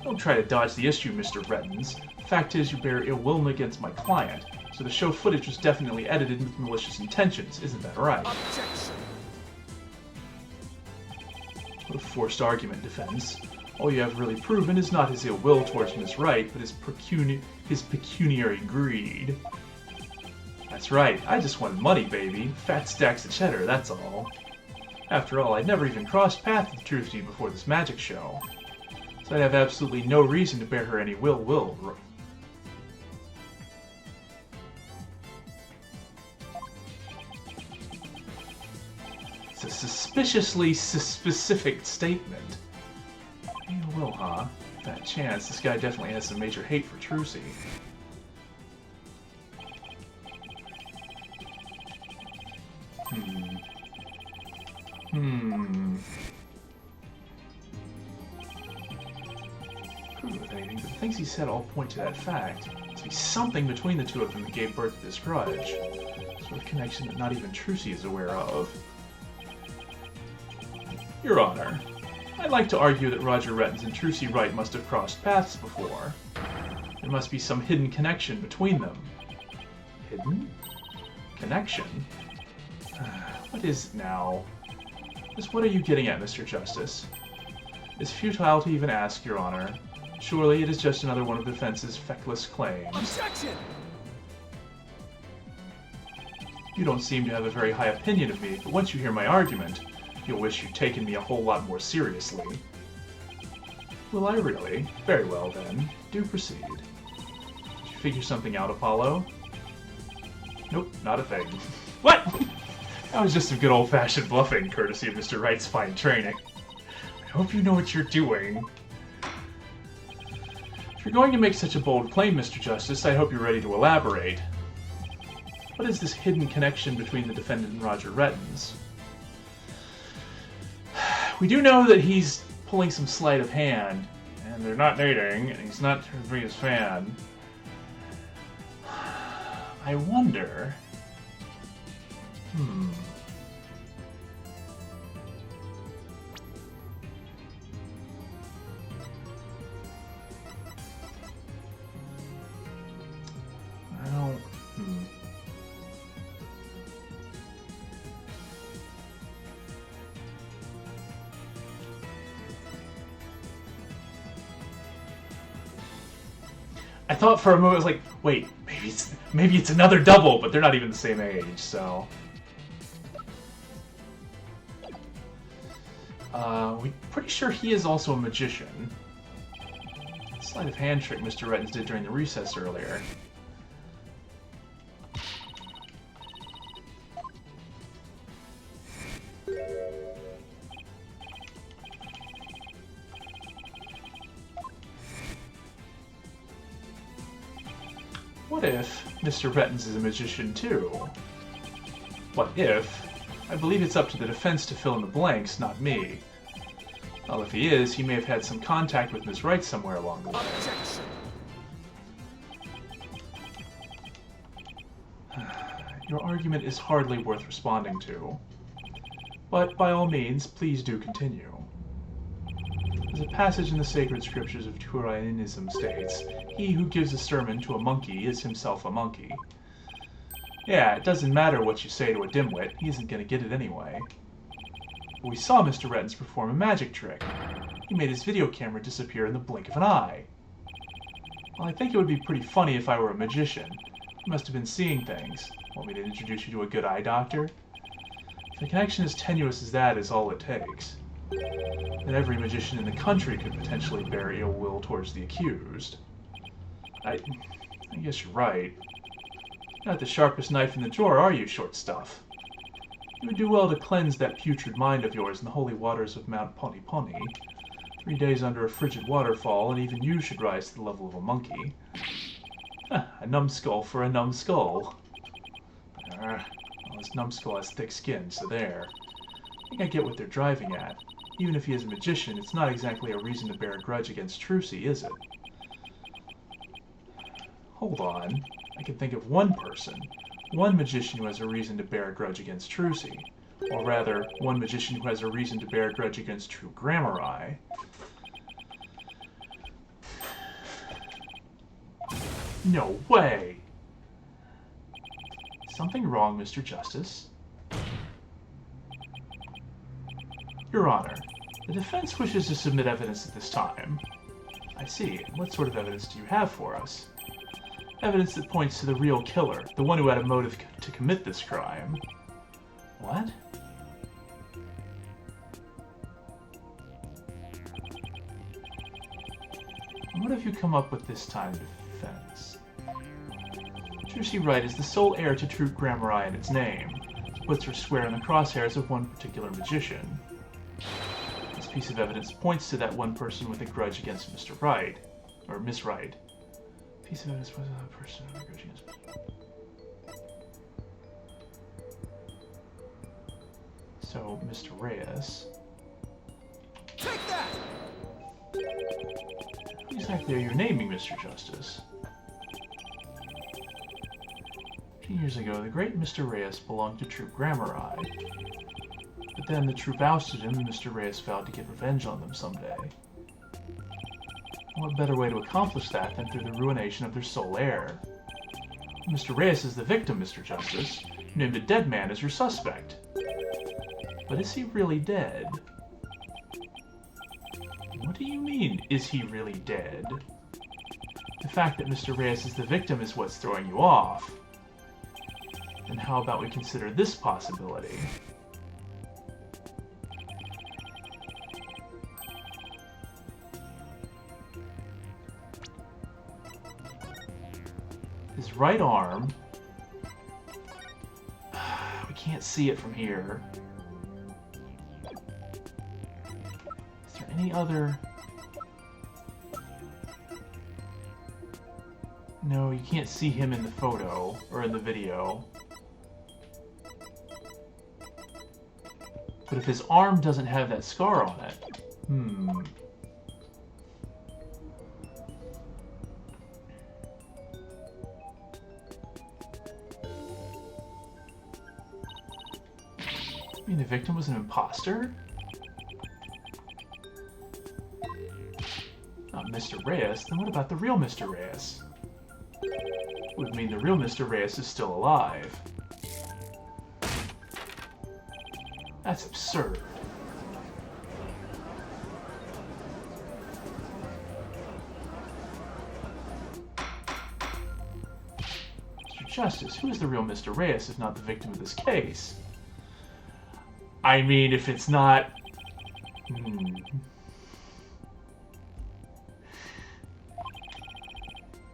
Don't try to dodge the issue, Mr. Rettens. The fact is, you bear ill will against my client, so the show footage was definitely edited with malicious intentions. Isn't that right? Objection! What a forced argument, defense. All you have really proven is not his ill will towards Miss Wright, but his pecuniary greed. That's right, I just wanted money, baby. Fat stacks of cheddar, that's all. After all, I'd never even crossed paths with Trucy before this magic show, so I'd have absolutely no reason to bear her any ill will. It's a suspiciously specific statement. Ill will, huh? That chance, this guy definitely has some major hate for Trucy. Prove with anything, but the things he said all point to that fact. There must be something between the two of them that gave birth to this grudge. Sort of connection that not even Trucy is aware of. Your Honor, I'd like to argue that Roger Rettens and Trucy Wright must have crossed paths before. There must be some hidden connection between them. Hidden? Connection? What is it now? Just what are you getting at, Mr. Justice? It's futile to even ask, Your Honor. Surely it is just another one of the defense's feckless claims. Objection! You don't seem to have a very high opinion of me, but once you hear my argument, you'll wish you'd taken me a whole lot more seriously. Will I really? Very well then. Do proceed. Did you figure something out, Apollo? Nope, not a thing. What? That was just some good old-fashioned bluffing, courtesy of Mr. Wright's fine training. I hope you know what you're doing. If you're going to make such a bold claim, Mr. Justice, I hope you're ready to elaborate. What is this hidden connection between the defendant and Roger Rettens? We do know that he's pulling some sleight of hand, and they're not dating, and he's not her biggest fan. I wonder... I don't... I thought for a moment, I was like, wait, maybe it's another double, but they're not even the same age, so... we're pretty sure he is also a magician. Sleight of hand trick Mr. Rettens did during the recess earlier. What if Mr. Rettens is a magician too? What if? I believe it's up to the defense to fill in the blanks, not me. Well, if he is, he may have had some contact with Ms. Wright somewhere along the way. Objection! Your argument is hardly worth responding to. But, by all means, please do continue. There's a passage in the sacred scriptures of Turainism states, "He who gives a sermon to a monkey is himself a monkey." Yeah, it doesn't matter what you say to a dimwit, he isn't going to get it anyway. But we saw Mr. Rettens perform a magic trick. He made his video camera disappear in the blink of an eye. Well, I think it would be pretty funny if I were a magician. You must have been seeing things. Want me to introduce you to a good eye doctor? If a connection as tenuous as that is all it takes, then every magician in the country could potentially bear ill will towards the accused. I guess you're right. Not the sharpest knife in the drawer, are you, short stuff? You would do well to cleanse that putrid mind of yours in the holy waters of Mount Poniponi. 3 days under a frigid waterfall, and even you should rise to the level of a monkey. A numbskull for a numbskull. Well, this numbskull has thick skin, so there. I think I get what they're driving at. Even if he is a magician, it's not exactly a reason to bear a grudge against Trucy, is it? Hold on. I can think of one person, one magician who has a reason to bear a grudge against Trucy. Or rather, one magician who has a reason to bear a grudge against True Grammar. No way! Something wrong, Mr. Justice? Your Honor, the defense wishes to submit evidence at this time. I see. What sort of evidence do you have for us? Evidence that points to the real killer, the one who had a motive to commit this crime. What? What have you come up with this time in defense? Trucy Wright is the sole heir to Troop Grammari in its name. This puts her square in the crosshairs of one particular magician. This piece of evidence points to that one person with a grudge against Mr. Wright. Or Miss Wright. Piece of evidence points to that person with a grudge against Mr. Wright. So, Mr. Reyes. Take that! Who exactly are you naming, Mr. Justice? 2 years ago, the great Mr. Reyes belonged to Troop Grammari. But then the troop ousted him, and Mr. Reyes vowed to get revenge on them someday. What better way to accomplish that than through the ruination of their sole heir? Mr. Reyes is the victim, Mr. Justice. You named a dead man as your suspect. But is he really dead? What do you mean, is he really dead? The fact that Mr. Reyes is the victim is what's throwing you off. And how about we consider this possibility? His right arm... We can't see it from here. Is there any other... No, you can't see him in the photo, or in the video. But if his arm doesn't have that scar on it... You mean the victim was an imposter? Not Mr. Reyes, then what about the real Mr. Reyes? Would mean the real Mr. Reyes is still alive. That's absurd. Mr. Justice, who is the real Mr. Reyes if not the victim of this case? I mean, if it's not...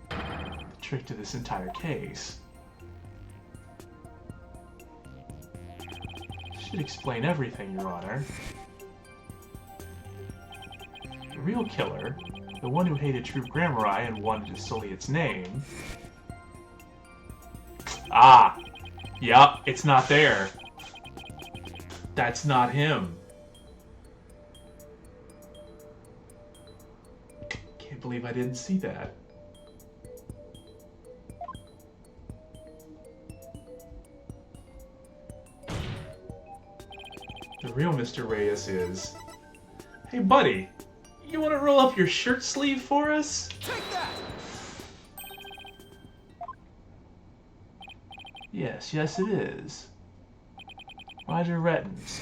The trick to this entire case. Should explain everything, Your Honor. The real killer, the one who hated Troop Grammari and wanted to sully its name... Ah! Yup, it's not there. That's not him. Can't believe I didn't see that. The real Mr. Reyes is... Hey buddy, you want to roll up your shirt sleeve for us? Take that! Yes, yes it is. Roger Rettens.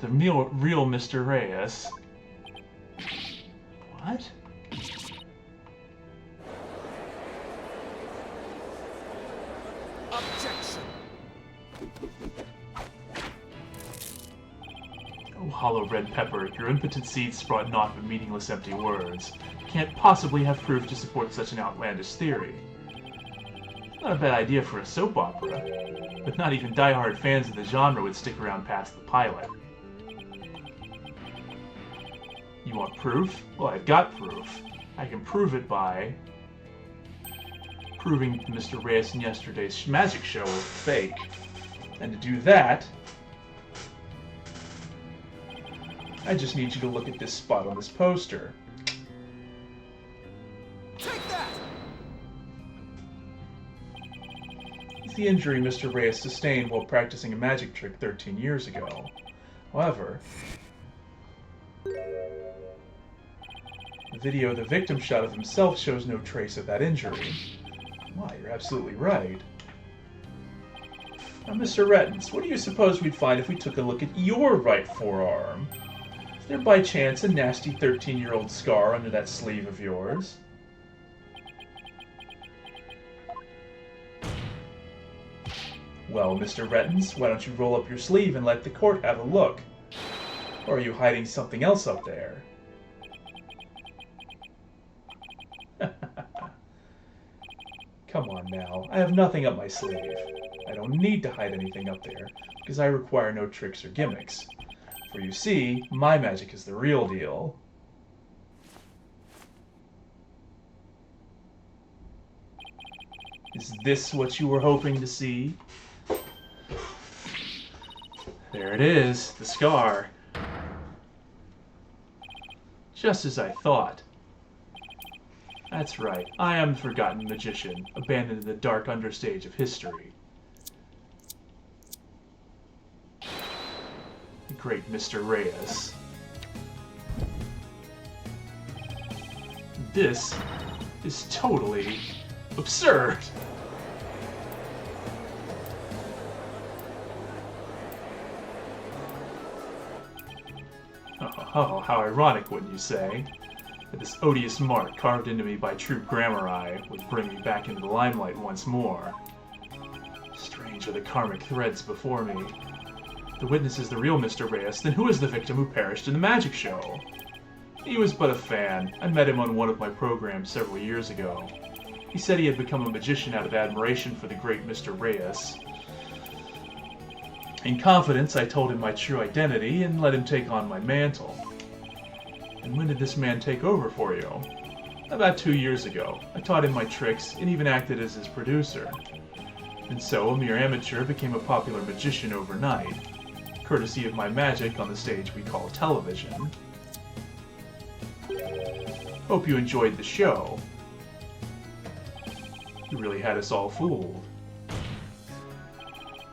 The real Mr. Reyes. What? Objection! Oh, hollow red pepper, your impotent seeds sprout naught but meaningless empty words. Can't possibly have proof to support such an outlandish theory. Not a bad idea for a soap opera, but not even die-hard fans of the genre would stick around past the pilot. You want proof? Well, I've got proof. I can prove it by proving Mr. Reyes in yesterday's magic show was fake. And to do that, I just need you to look at this spot on this poster. Take that! It's the injury Mr. Reyes sustained while practicing a magic trick 13 years ago. However, the video the victim shot of himself shows no trace of that injury. Why, you're absolutely right. Now, Mr. Rettens, what do you suppose we'd find if we took a look at your right forearm? Is there by chance a nasty 13-year-old scar under that sleeve of yours? Well, Mr. Rettens, why don't you roll up your sleeve and let the court have a look? Or are you hiding something else up there? Come on now, I have nothing up my sleeve. I don't need to hide anything up there, because I require no tricks or gimmicks. For you see, my magic is the real deal. Is this what you were hoping to see? There it is, the scar. Just as I thought. That's right, I am the forgotten magician, abandoned in the dark understage of history. The great Mr. Reyes. This is totally absurd. Oh, how ironic, wouldn't you say? That this odious mark carved into me by Troop Grammar would bring me back into the limelight once more. Strange are the karmic threads before me. If the witness is the real Mr. Reyes, then who is the victim who perished in the magic show? He was but a fan. I met him on one of my programs several years ago. He said he had become a magician out of admiration for the great Mr. Reyes. In confidence, I told him my true identity and let him take on my mantle. And when did this man take over for you? About 2 years ago. I taught him my tricks and even acted as his producer. And so, a mere amateur became a popular magician overnight, courtesy of my magic on the stage we call television. Hope you enjoyed the show. You really had us all fooled.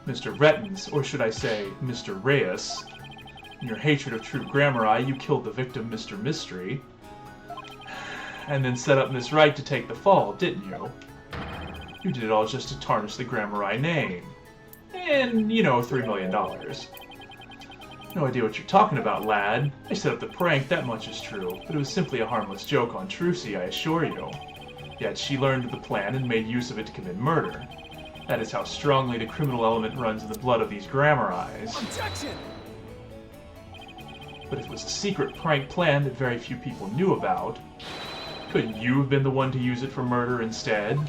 Mr. Rettens, or should I say, Mr. Reyes. In your hatred of Troop Grammar, you killed the victim, Mr. Mystery. And then set up Miss Wright to take the fall, didn't you? You did it all just to tarnish the Grammar name. And, you know, $3 million. No idea what you're talking about, lad. I set up the prank, that much is true, but it was simply a harmless joke on Trucy, I assure you. Yet she learned of the plan and made use of it to commit murder. That is how strongly the criminal element runs in the blood of these Grammar eyes. Objection! But if it was a secret prank plan that very few people knew about, couldn't you have been the one to use it for murder instead?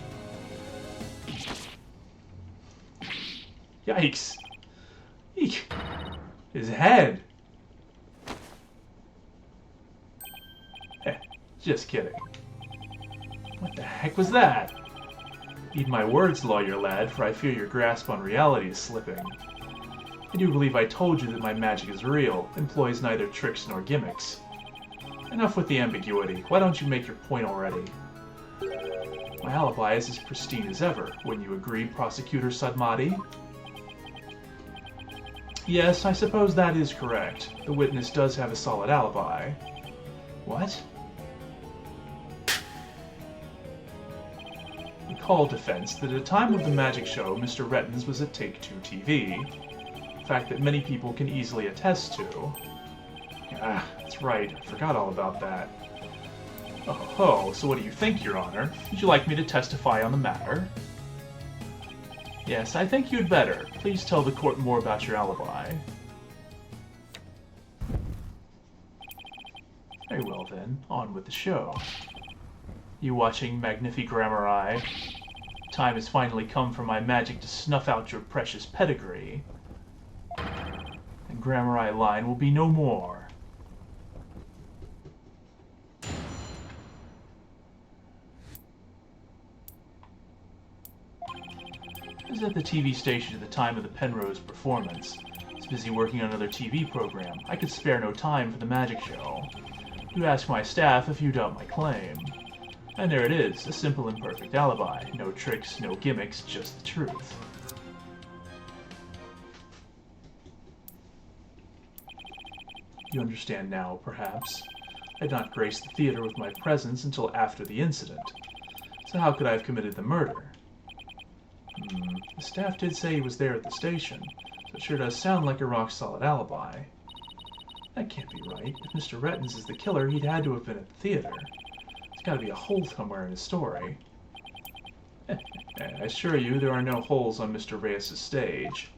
Yikes! Eek! His head! Just kidding. What the heck was that? Heed my words, lawyer lad, for I fear your grasp on reality is slipping. I do believe I told you that my magic is real, employs neither tricks nor gimmicks. Enough with the ambiguity. Why don't you make your point already? My alibi is as pristine as ever. Wouldn't you agree, Prosecutor Sadmati? Yes, I suppose that is correct. The witness does have a solid alibi. What? Recall defense that at the time of the magic show, Mr. Rettens was at Take-Two TV. A fact that many people can easily attest to. Ah, that's right. I forgot all about that. Oh, so what do you think, Your Honor? Would you like me to testify on the matter? Yes, I think you'd better. Please tell the court more about your alibi. Very well then, on with the show. You watching Magnifi Grammar? Time has finally come for my magic to snuff out your precious pedigree. And Grammar line will be no more. I was at the TV station at the time of the Penrose performance. I was busy working on another TV program. I could spare no time for the magic show. You ask my staff if you doubt my claim. And there it is, a simple and perfect alibi. No tricks, no gimmicks, just the truth. You understand now, perhaps. I had not graced the theater with my presence until after the incident. So how could I have committed the murder? The staff did say he was there at the station, so it sure does sound like a rock-solid alibi. That can't be right. If Mr. Rettens is the killer, he'd had to have been at the theater. There's got to be a hole somewhere in his story. I assure you, there are no holes on Mr. Reyes' stage.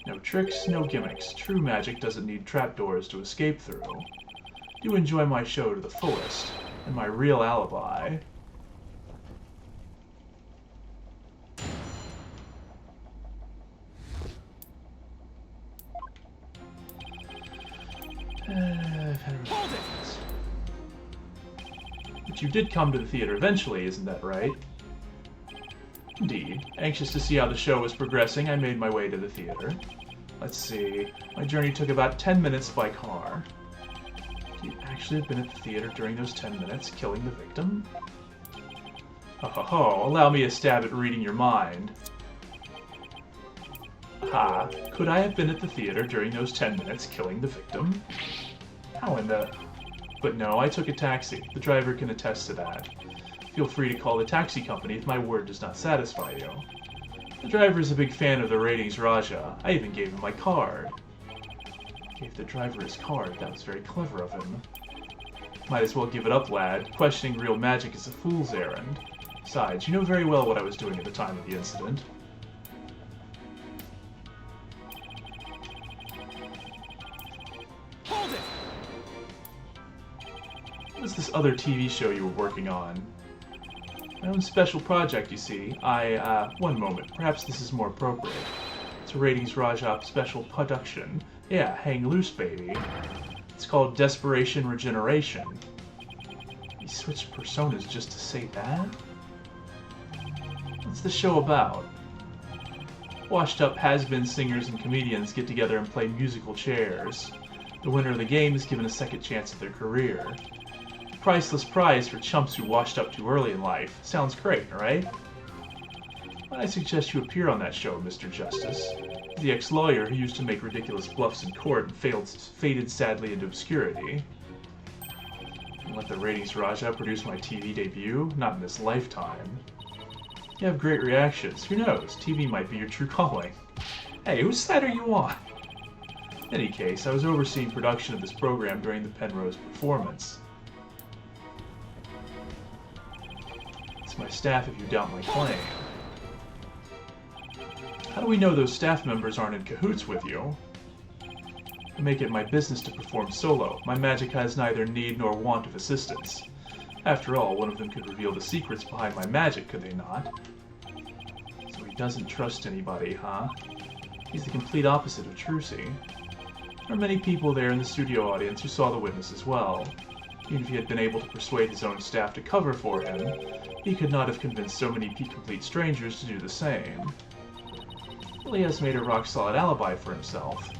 No tricks, no gimmicks. True magic doesn't need trapdoors to escape through. Do enjoy my show to the fullest, and my real alibi. Hold it! But you did come to the theater eventually, isn't that right? Indeed. Anxious to see how the show was progressing, I made my way to the theater. Let's see. My journey took about 10 minutes by car. Do you actually have been at the theater during those 10 minutes, killing the victim? Oh, allow me a stab at reading your mind. Ha, could I have been at the theater during those 10 minutes, killing the victim? How in the... But no, I took a taxi. The driver can attest to that. Feel free to call the taxi company if my word does not satisfy you. The driver is a big fan of the ratings Raja. I even gave him my card. Gave the driver his card. That was very clever of him. Might as well give it up, lad. Questioning real magic is a fool's errand. Besides, you know very well what I was doing at the time of the incident. Hold it! What is this other TV show you were working on? My own special project, you see. One moment. Perhaps this is more appropriate. It's a Ratings Raja special production. Yeah, hang loose, baby. It's called Desperation Regeneration. You switched personas just to say that? What's the show about? Washed-up has-been singers and comedians get together and play musical chairs. The winner of the game is given a second chance at their career. Priceless prize for chumps who washed up too early in life. Sounds great, right? I suggest you appear on that show, Mr. Justice. The ex-lawyer who used to make ridiculous bluffs in court and faded sadly into obscurity. And let the Ratings Raja produce my TV debut? Not in this lifetime. You have great reactions. Who knows? TV might be your true calling. Hey, whose side are you on? In any case, I was overseeing production of this program during the Penrose performance. It's my staff if you doubt my claim. How do we know those staff members aren't in cahoots with you? I make it my business to perform solo. My magic has neither need nor want of assistance. After all, one of them could reveal the secrets behind my magic, could they not? So he doesn't trust anybody, huh? He's the complete opposite of Trucy. There are many people there in the studio audience who saw the witness as well. Even if he had been able to persuade his own staff to cover for him, he could not have convinced so many complete strangers to do the same. Well, he has made a rock-solid alibi for himself.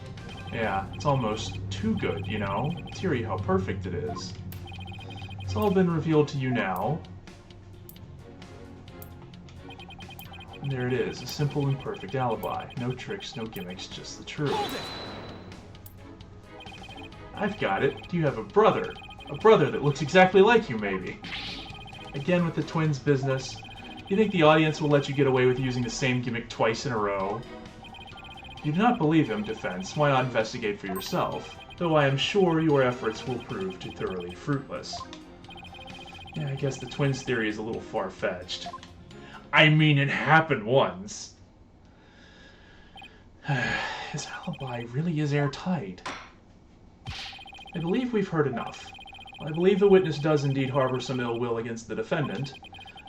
Yeah, it's almost too good, you know? It's eerie how perfect it is. It's all been revealed to you now. And there it is, a simple and perfect alibi. No tricks, no gimmicks, just the truth. I've got it. Do you have a brother? A brother that looks exactly like you, maybe? Again with the twins business. You think the audience will let you get away with using the same gimmick twice in a row? If you do not believe him, Defense, why not investigate for yourself? Though I am sure your efforts will prove too thoroughly fruitless. Yeah, I guess the twins theory is a little far-fetched. I mean, it happened once. His alibi really is airtight. I believe we've heard enough. I believe the witness does indeed harbor some ill will against the defendant.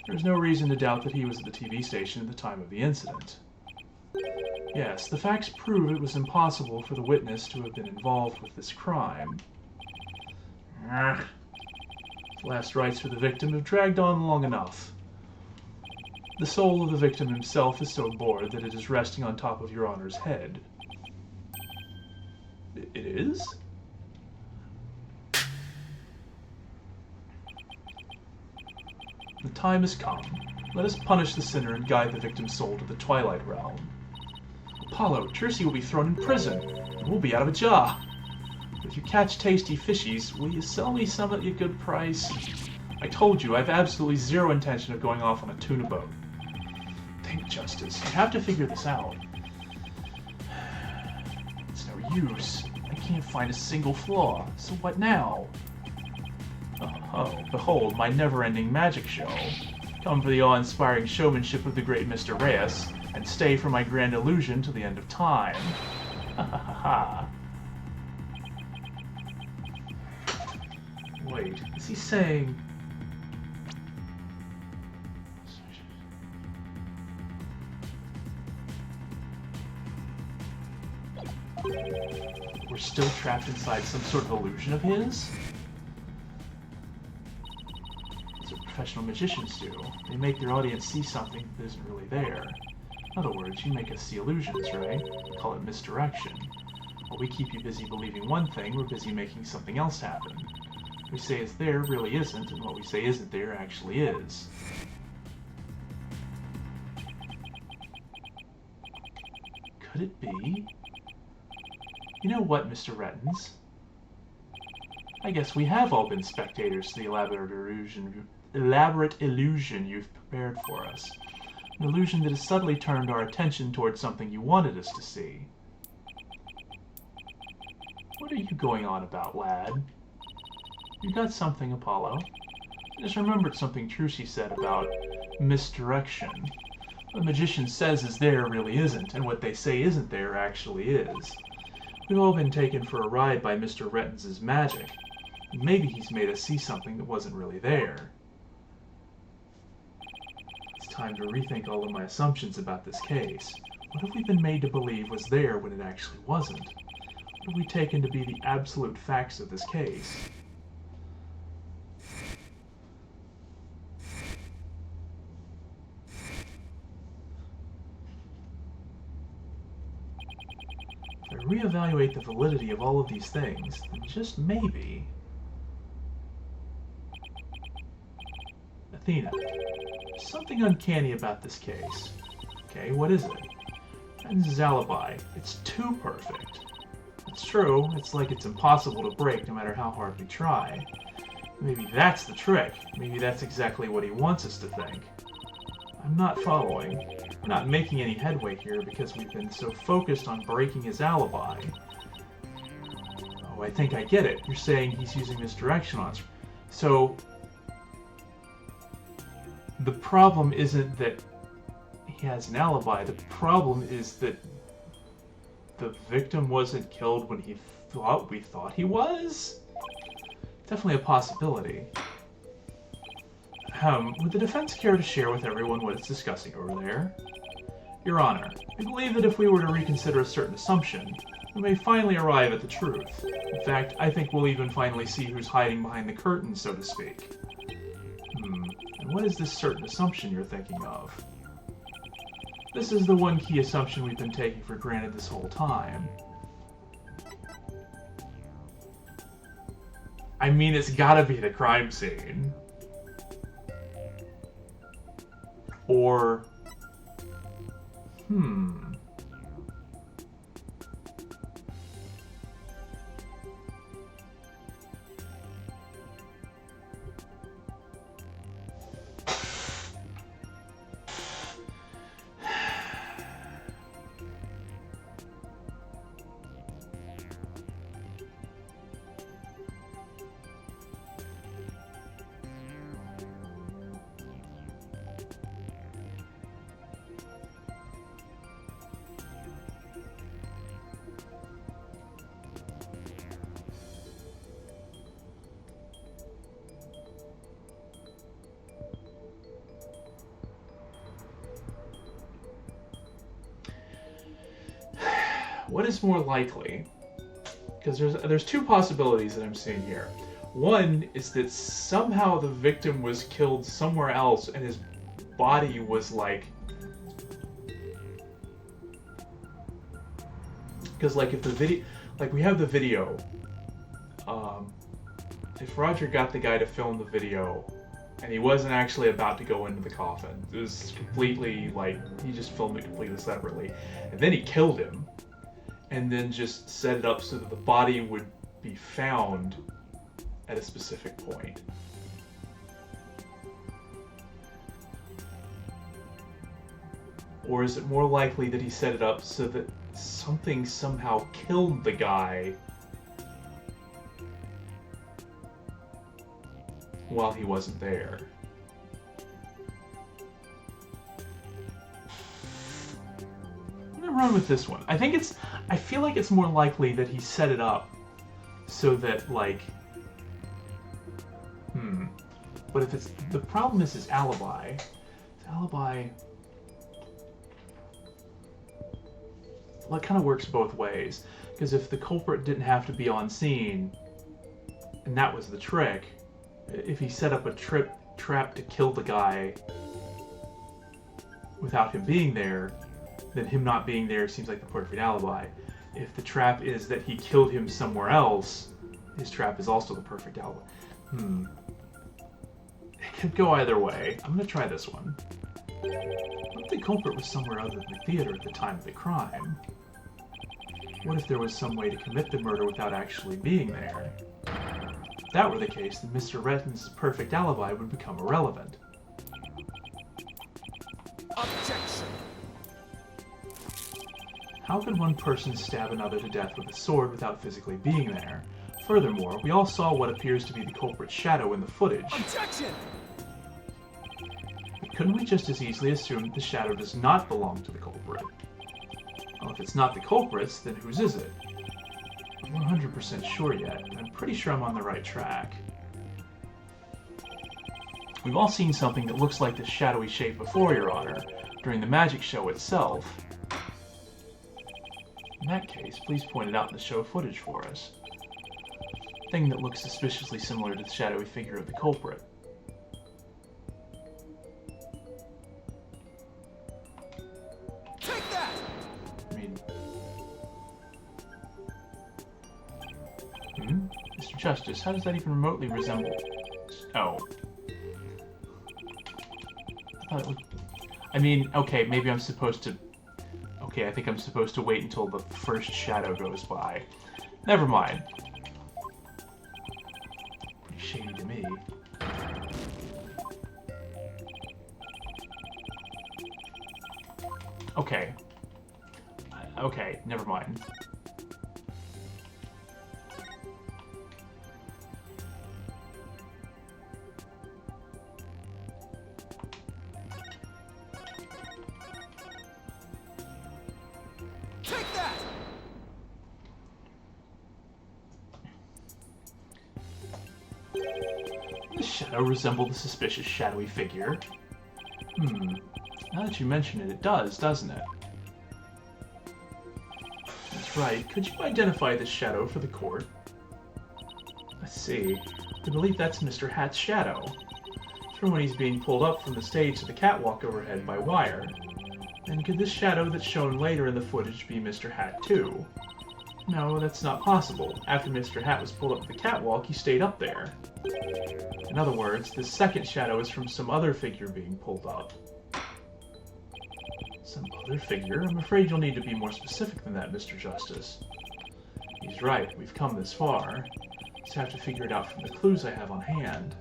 There's no reason to doubt that he was at the TV station at the time of the incident. Yes, the facts prove it was impossible for the witness to have been involved with this crime. The last rites for the victim have dragged on long enough. The soul of the victim himself is so bored that it is resting on top of Your Honor's head. It is? The time has come. Let us punish the sinner and guide the victim's soul to the Twilight Realm. Apollo, Trucy will be thrown in prison, and we'll be out of a job. If you catch tasty fishies, will you sell me some at a good price? I told you, I have absolutely zero intention of going off on a tuna boat. Think, Justice. You have to figure this out. It's no use. I can't find a single flaw. So what now? Oh, behold, my never-ending magic show. Come for the awe-inspiring showmanship of the great Mr. Reyes, and stay for my grand illusion to the end of time. Ha ha ha ha. Wait, is he saying... We're still trapped inside some sort of illusion of his? That's what professional magicians do. They make their audience see something that isn't really there. In other words, you make us see illusions, right? We call it misdirection. While we keep you busy believing one thing, we're busy making something else happen. What we say is there really isn't, and what we say isn't there actually is. Could it be? You know what, Mr. Rettens? I guess we have all been spectators to the elaborate illusion you've prepared for us. An illusion that has subtly turned our attention towards something you wanted us to see. What are you going on about, lad? You got something, Apollo? I just remembered something Trucy said about misdirection. What the magician says is there really isn't, and what they say isn't there actually is. We've all been taken for a ride by Mr. Rettens' magic, and maybe he's made us see something that wasn't really there. It's time to rethink all of my assumptions about this case. What have we been made to believe was there when it actually wasn't? What have we taken to be the absolute facts of this case? If I reevaluate the validity of all of these things, then just maybe... Athena, there's something uncanny about this case. Okay, what is it? Rettens' alibi. It's too perfect. It's true, it's like it's impossible to break no matter how hard we try. Maybe that's the trick. Maybe that's exactly what he wants us to think. I'm not following. We're not making any headway here because we've been so focused on breaking his alibi. Oh, I think I get it. You're saying he's using misdirection on us. So, the problem isn't that he has an alibi. The problem is that the victim wasn't killed when we thought he was? Definitely a possibility. Would the defense care to share with everyone what it's discussing over there? Your Honor, we believe that if we were to reconsider a certain assumption, we may finally arrive at the truth. In fact, I think we'll even finally see who's hiding behind the curtain, so to speak. And what is this certain assumption you're thinking of? This is the one key assumption we've been taking for granted this whole time. I mean, it's gotta be the crime scene. Or... What is more likely? Because there's two possibilities that I'm seeing here. One is that somehow the victim was killed somewhere else and his body was like... Because like if the video... Like we have the video. If Roger got the guy to film the video and he wasn't actually about to go into the coffin, it was completely like... He just filmed it completely separately. And then he killed him. And then just set it up so that the body would be found at a specific point. Or is it more likely that he set it up so that something somehow killed the guy while he wasn't there? Run with this one. I feel like it's more likely that he set it up so that like but if it's the problem is his alibi. Well, it kind of works both ways, because if the culprit didn't have to be on scene, and that was the trick, if he set up a trap to kill the guy without him being there, then him not being there seems like the perfect alibi. If the trap is that he killed him somewhere else, his trap is also the perfect alibi. It could go either way. I'm going to try this one. What if the culprit was somewhere other than the theater at the time of the crime? What if there was some way to commit the murder without actually being there? If that were the case, then Mr. Rettens' perfect alibi would become irrelevant. Objection! How could one person stab another to death with a sword without physically being there? Furthermore, we all saw what appears to be the culprit's shadow in the footage. Objection! But couldn't we just as easily assume that the shadow does not belong to the culprit? Well, if it's not the culprit's, then whose is it? I'm not 100% sure yet, but I'm pretty sure I'm on the right track. We've all seen something that looks like this shadowy shape before, Your Honor, during the magic show itself. In that case, please point it out in the show footage for us. Thing that looks suspiciously similar to the shadowy figure of the culprit. Take that! I mean... Mr. Justice, how does that even remotely resemble... Oh. I thought it was... I mean, okay, maybe I'm supposed to... Okay, I think I'm supposed to wait until the first shadow goes by. Never mind. Pretty shady to me. Okay. Okay, never mind. Take that! The shadow resembled the suspicious shadowy figure. Now that you mention it, it does, doesn't it? That's right. Could you identify this shadow for the court? Let's see. I believe that's Mr. Hat's shadow. It's from when he's being pulled up from the stage to the catwalk overhead by wire. And could this shadow that's shown later in the footage be Mr. Hat too? No, that's not possible. After Mr. Hat was pulled up the catwalk, he stayed up there. In other words, this second shadow is from some other figure being pulled up. Some other figure? I'm afraid you'll need to be more specific than that, Mr. Justice. He's right, we've come this far. Just have to figure it out from the clues I have on hand.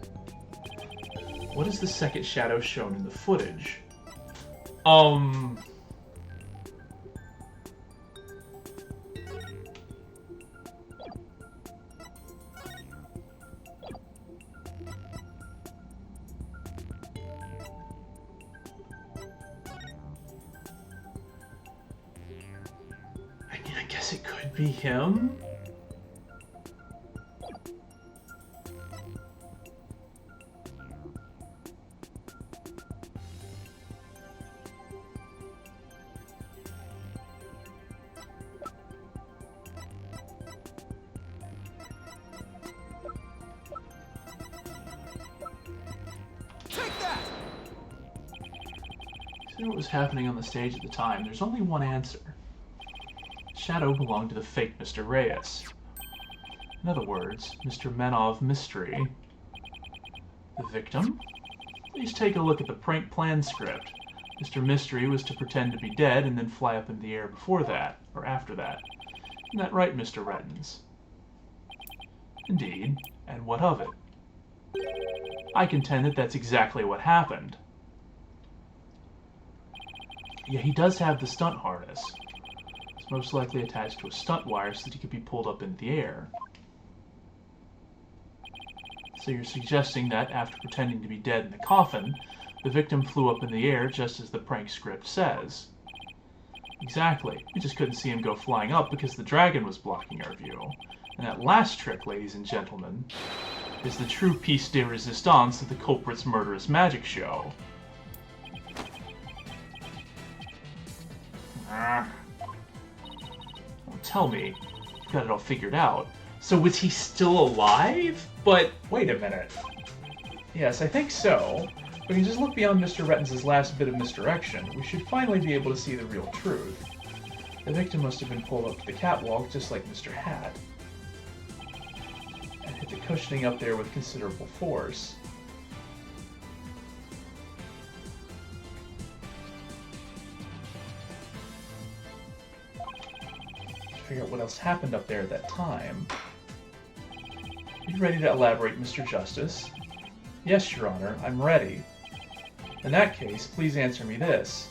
What is the second shadow shown in the footage? I guess it could be him? Take that! See what was happening on the stage at the time. There's only one answer. Shadow belonged to the fake Mr. Reyes. In other words, Mr. Menov Mystery. The victim? Please take a look at the prank plan script. Mr. Mystery was to pretend to be dead and then fly up in the air before that, or after that. Isn't that right, Mr. Rettens? Indeed. And what of it? I contend that that's exactly what happened. Yeah, he does have the stunt harness. It's most likely attached to a stunt wire so that he could be pulled up into the air. So you're suggesting that, after pretending to be dead in the coffin, the victim flew up in the air just as the prank script says. Exactly. We just couldn't see him go flying up because the dragon was blocking our view. And that last trick, ladies and gentlemen, is the true piece de resistance of the culprit's murderous magic show. tell me. I've got it all figured out. So was he still alive? But wait a minute. Yes, I think so. If we can just look beyond Mr. Rettens' last bit of misdirection, we should finally be able to see the real truth. The victim must have been pulled up to the catwalk just like Mr. Hat, and hit the cushioning up there with considerable force. To figure out what else happened up there at that time. Are you ready to elaborate, Mr. Justice? Yes, Your Honor, I'm ready. In that case, please answer me this.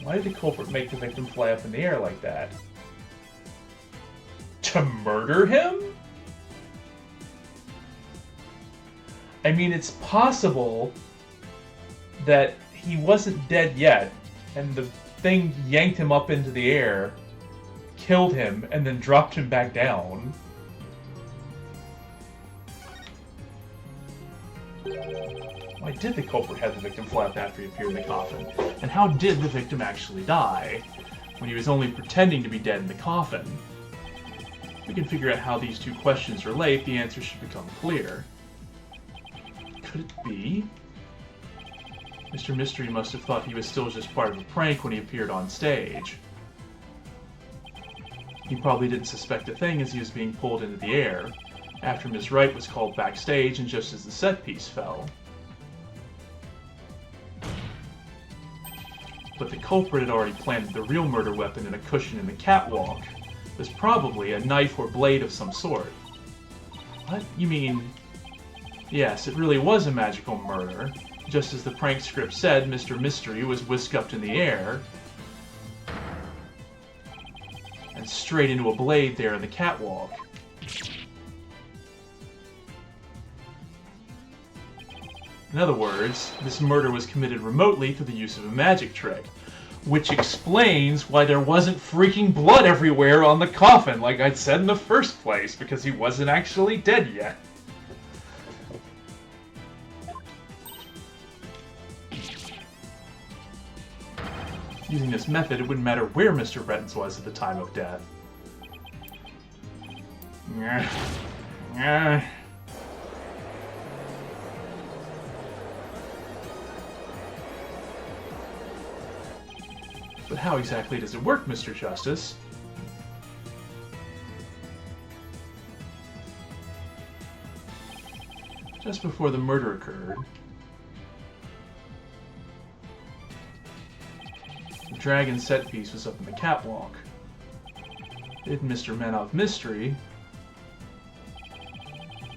Why did the culprit make the victim fly up in the air like that? To murder him? I mean, it's possible that he wasn't dead yet, and the thing yanked him up into the air, killed him, and then dropped him back down. Why did the culprit have the victim fly up after he appeared in the coffin? And how did the victim actually die, when he was only pretending to be dead in the coffin? If we can figure out how these two questions relate, the answer should become clear. Could it be? Mr. Mystery must have thought he was still just part of a prank when he appeared on stage. He probably didn't suspect a thing as he was being pulled into the air, after Ms. Wright was called backstage and just as the set piece fell. But the culprit had already planted the real murder weapon in a cushion in the catwalk. It was probably a knife or blade of some sort. What? You mean... Yes, it really was a magical murder. Just as the prank script said, Mr. Mystery was whisked up in the air and straight into a blade there in the catwalk. In other words, this murder was committed remotely through the use of a magic trick, which explains why there wasn't freaking blood everywhere on the coffin, like I'd said in the first place, because he wasn't actually dead yet. Using this method, it wouldn't matter where Mr. Rettens was at the time of death. But how exactly does it work, Mr. Justice? Just before the murder occurred, the dragon set piece was up in the catwalk. It and Mr. Menov Mystery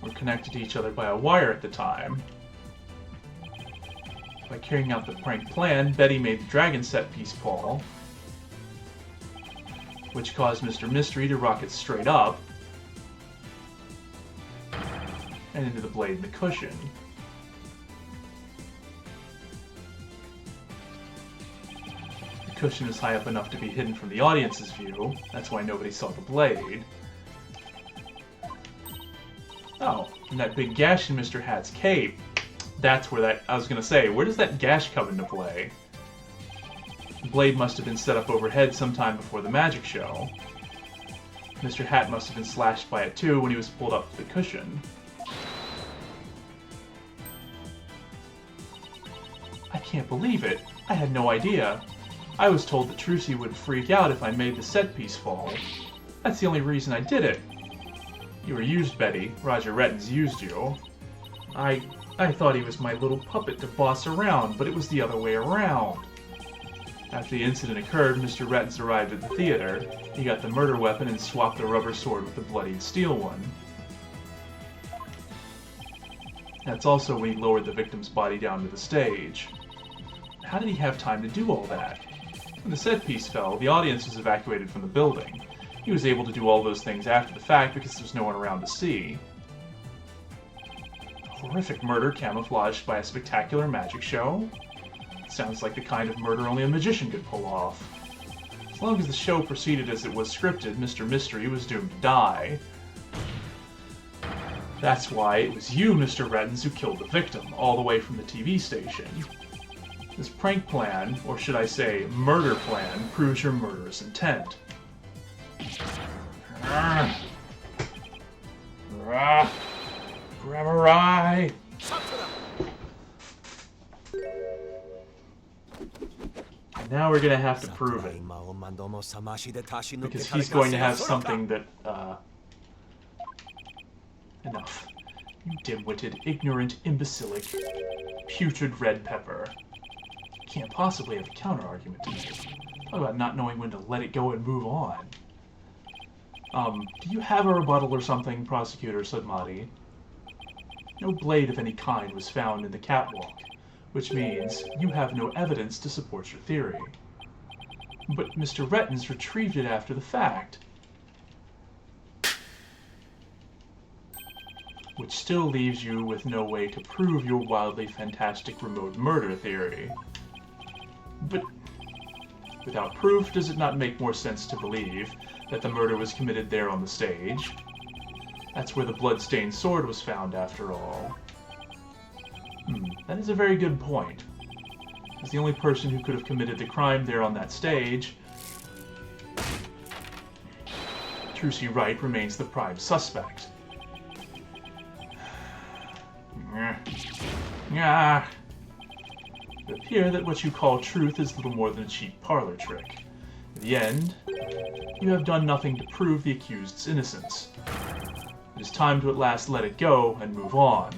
were connected to each other by a wire at the time. By carrying out the prank plan, Betty made the dragon set piece fall, which caused Mr. Mystery to rocket straight up and into the blade in the cushion. The cushion is high up enough to be hidden from the audience's view. That's why nobody saw the blade. Oh, and that big gash in Mr. Hat's cape. That's where that... I was going to say, where does that gash come into play? The blade must have been set up overhead sometime before the magic show. Mr. Hat must have been slashed by it too when he was pulled up to the cushion. I can't believe it. I had no idea. I was told that Trucy would freak out if I made the set piece fall. That's the only reason I did it. You were used, Betty. Roger Rettens used you. I thought he was my little puppet to boss around, but it was the other way around. After the incident occurred, Mr. Rettens arrived at the theater. He got the murder weapon and swapped the rubber sword with the bloodied steel one. That's also when he lowered the victim's body down to the stage. How did he have time to do all that? When the set piece fell, the audience was evacuated from the building. He was able to do all those things after the fact because there was no one around to see. A horrific murder camouflaged by a spectacular magic show? Sounds like the kind of murder only a magician could pull off. As long as the show proceeded as it was scripted, Mr. Mystery was doomed to die. That's why it was you, Mr. Rettens, who killed the victim, all the way from the TV station. This prank plan, or should I say murder plan, proves your murderous intent. now we're gonna have to prove it. Because he's going to have something that, Enough. You dim-witted, ignorant, imbecilic, putrid red pepper. Can't possibly have a counter-argument to make. Talk about not knowing when to let it go and move on. Do you have a rebuttal or something, Prosecutor Sudmati? No blade of any kind was found in the catwalk, which means you have no evidence to support your theory. But Mr. Rettens retrieved it after the fact. Which still leaves you with no way to prove your wildly fantastic remote murder theory. But without proof, does it not make more sense to believe that the murder was committed there on the stage? That's where the blood-stained sword was found, after all. That is a very good point. As the only person who could have committed the crime there on that stage, Trucy Wright remains the prime suspect. It would appear that what you call truth is little more than a cheap parlor trick. In the end, you have done nothing to prove the accused's innocence. It is time to at last let it go and move on.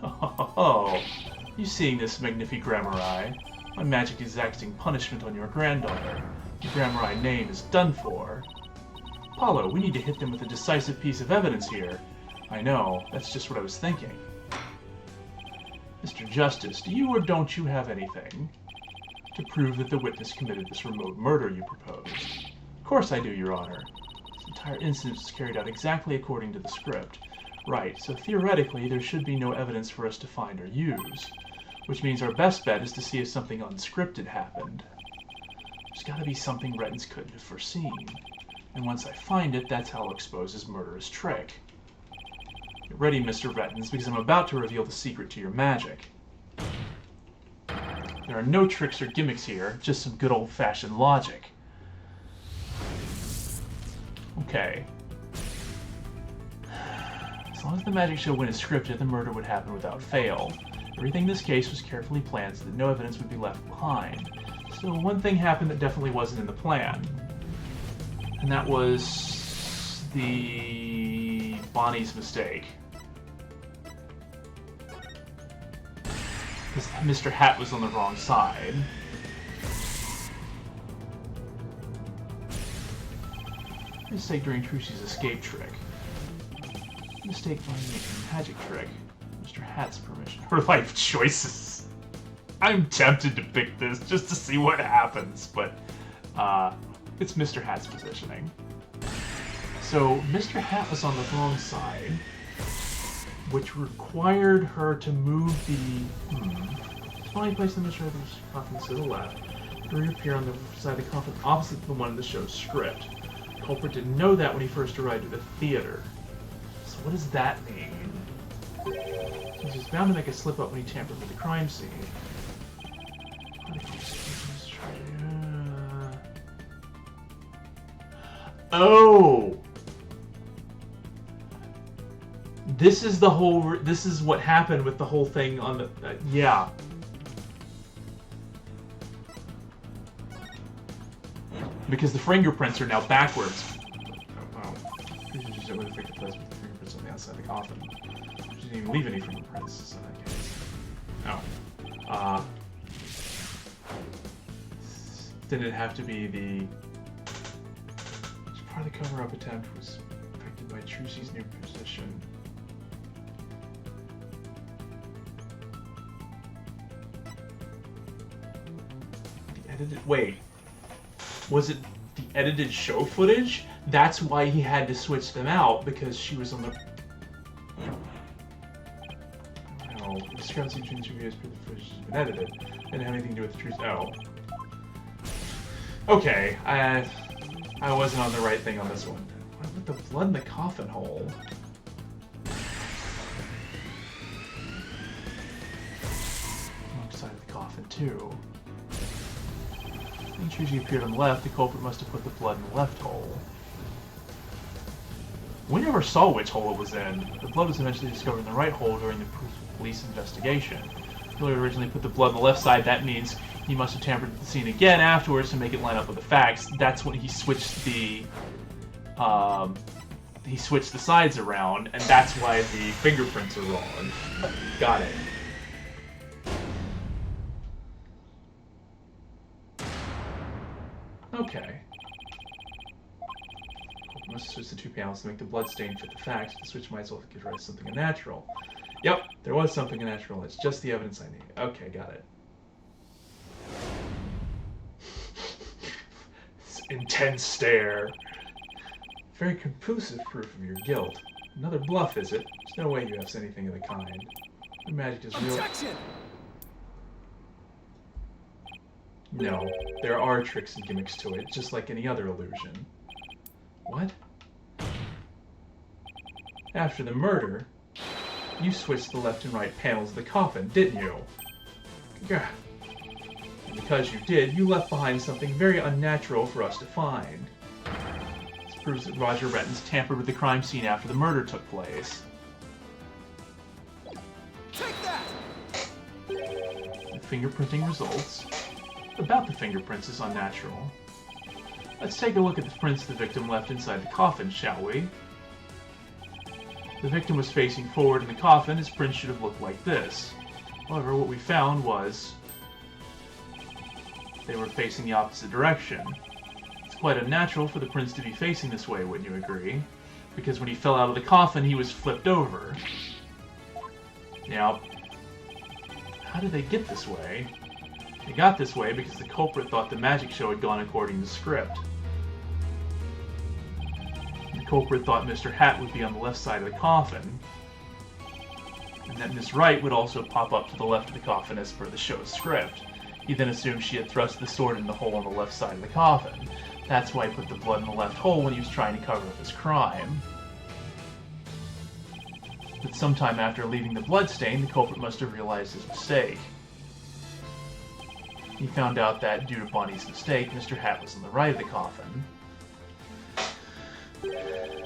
Oh, you seeing this, Magnifi Grammari? My magic is exacting punishment on your granddaughter. The Grammari name is done for. Apollo, we need to hit them with a decisive piece of evidence here. I know, that's just what I was thinking. Mr. Justice, do you or don't you have anything to prove that the witness committed this remote murder you proposed? Of course I do, Your Honor. This entire incident was carried out exactly according to the script. Right, so theoretically there should be no evidence for us to find or use. Which means our best bet is to see if something unscripted happened. There's gotta be something Rettens couldn't have foreseen. And once I find it, that's how I'll expose his murderous trick. Get ready, Mr. Rettens, because I'm about to reveal the secret to your magic. There are no tricks or gimmicks here, just some good old-fashioned logic. Okay. As long as the magic show went as scripted, the murder would happen without fail. Everything in this case was carefully planned so that no evidence would be left behind. Still, one thing happened that definitely wasn't in the plan. And that was the Bonnie's mistake. Because Mr. Hat was on the wrong side. Mistake during Trucy's escape trick. Mistake by making a magic trick. Mr. Hat's permission. Her life choices. I'm tempted to pick this just to see what happens, but it's Mr. Hat's positioning. So Mr. Hat was on the wrong side, which required her to move the finally place the Mr. Hat's coffin to the left, to reappear on the side of the coffin opposite the one in the show's script. The culprit didn't know that when he first arrived at the theater. So what does that mean? He was bound to make a slip-up when he tampered with the crime scene. Oh! This is the whole... This is what happened with the whole thing on the... yeah. Because the fingerprints are now backwards. Oh, wow. With the fingerprints on the outside of the coffin. She didn't even leave any fingerprints in that case. Oh. Didn't it have to be the... Part of the cover-up attempt was affected by Trucy's new position. The edited... Wait. Was it the edited show footage? That's why he had to switch them out, because she was on the... No. The discrepancy between the two videos prove the footage has been edited. Didn't have anything to do with the truth. Oh. Okay. I wasn't on the right thing on this one. What with the blood in the coffin hole? Wrong side of the coffin, too. When Trucy appeared on the left, the culprit must have put the blood in the left hole. We never saw which hole it was in. The blood was eventually discovered in the right hole during the police investigation. Miller originally put the blood on the left side. That means he must have tampered with the scene again afterwards to make it line up with the facts. That's when he switched the sides around, and that's why the fingerprints are wrong. Got it. Okay. Must switch the two panels to make the blood stain fit the facts. The switch might as well give rise to something unnatural. Yep, there was something unnatural. It's just the evidence I need. Okay, got it. This intense stare. Very conclusive proof of your guilt. Another bluff, is it? There's no way you have anything of the kind. The magic is real. Objection! No, there are tricks and gimmicks to it, just like any other illusion. What? After the murder, you switched the left and right panels of the coffin, didn't you? Gah. And because you did, you left behind something very unnatural for us to find. This proves that Roger Rettens tampered with the crime scene after the murder took place. Take that! The fingerprinting results. About the fingerprints is unnatural. Let's take a look at the prints the victim left inside the coffin, shall we? The victim was facing forward in the coffin. His prints should have looked like this. However, what we found was they were facing the opposite direction. It's quite unnatural for the prints to be facing this way, wouldn't you agree? Because when he fell out of the coffin, he was flipped over. Now, how did they get this way? They got this way because the culprit thought the magic show had gone according to script. The culprit thought Mr. Hat would be on the left side of the coffin, and that Miss Wright would also pop up to the left of the coffin as per the show's script. He then assumed she had thrust the sword in the hole on the left side of the coffin. That's why he put the blood in the left hole when he was trying to cover up his crime. But sometime after leaving the bloodstain, the culprit must have realized his mistake. He found out that, due to Bonnie's mistake, Mr. Hat was on the right of the coffin.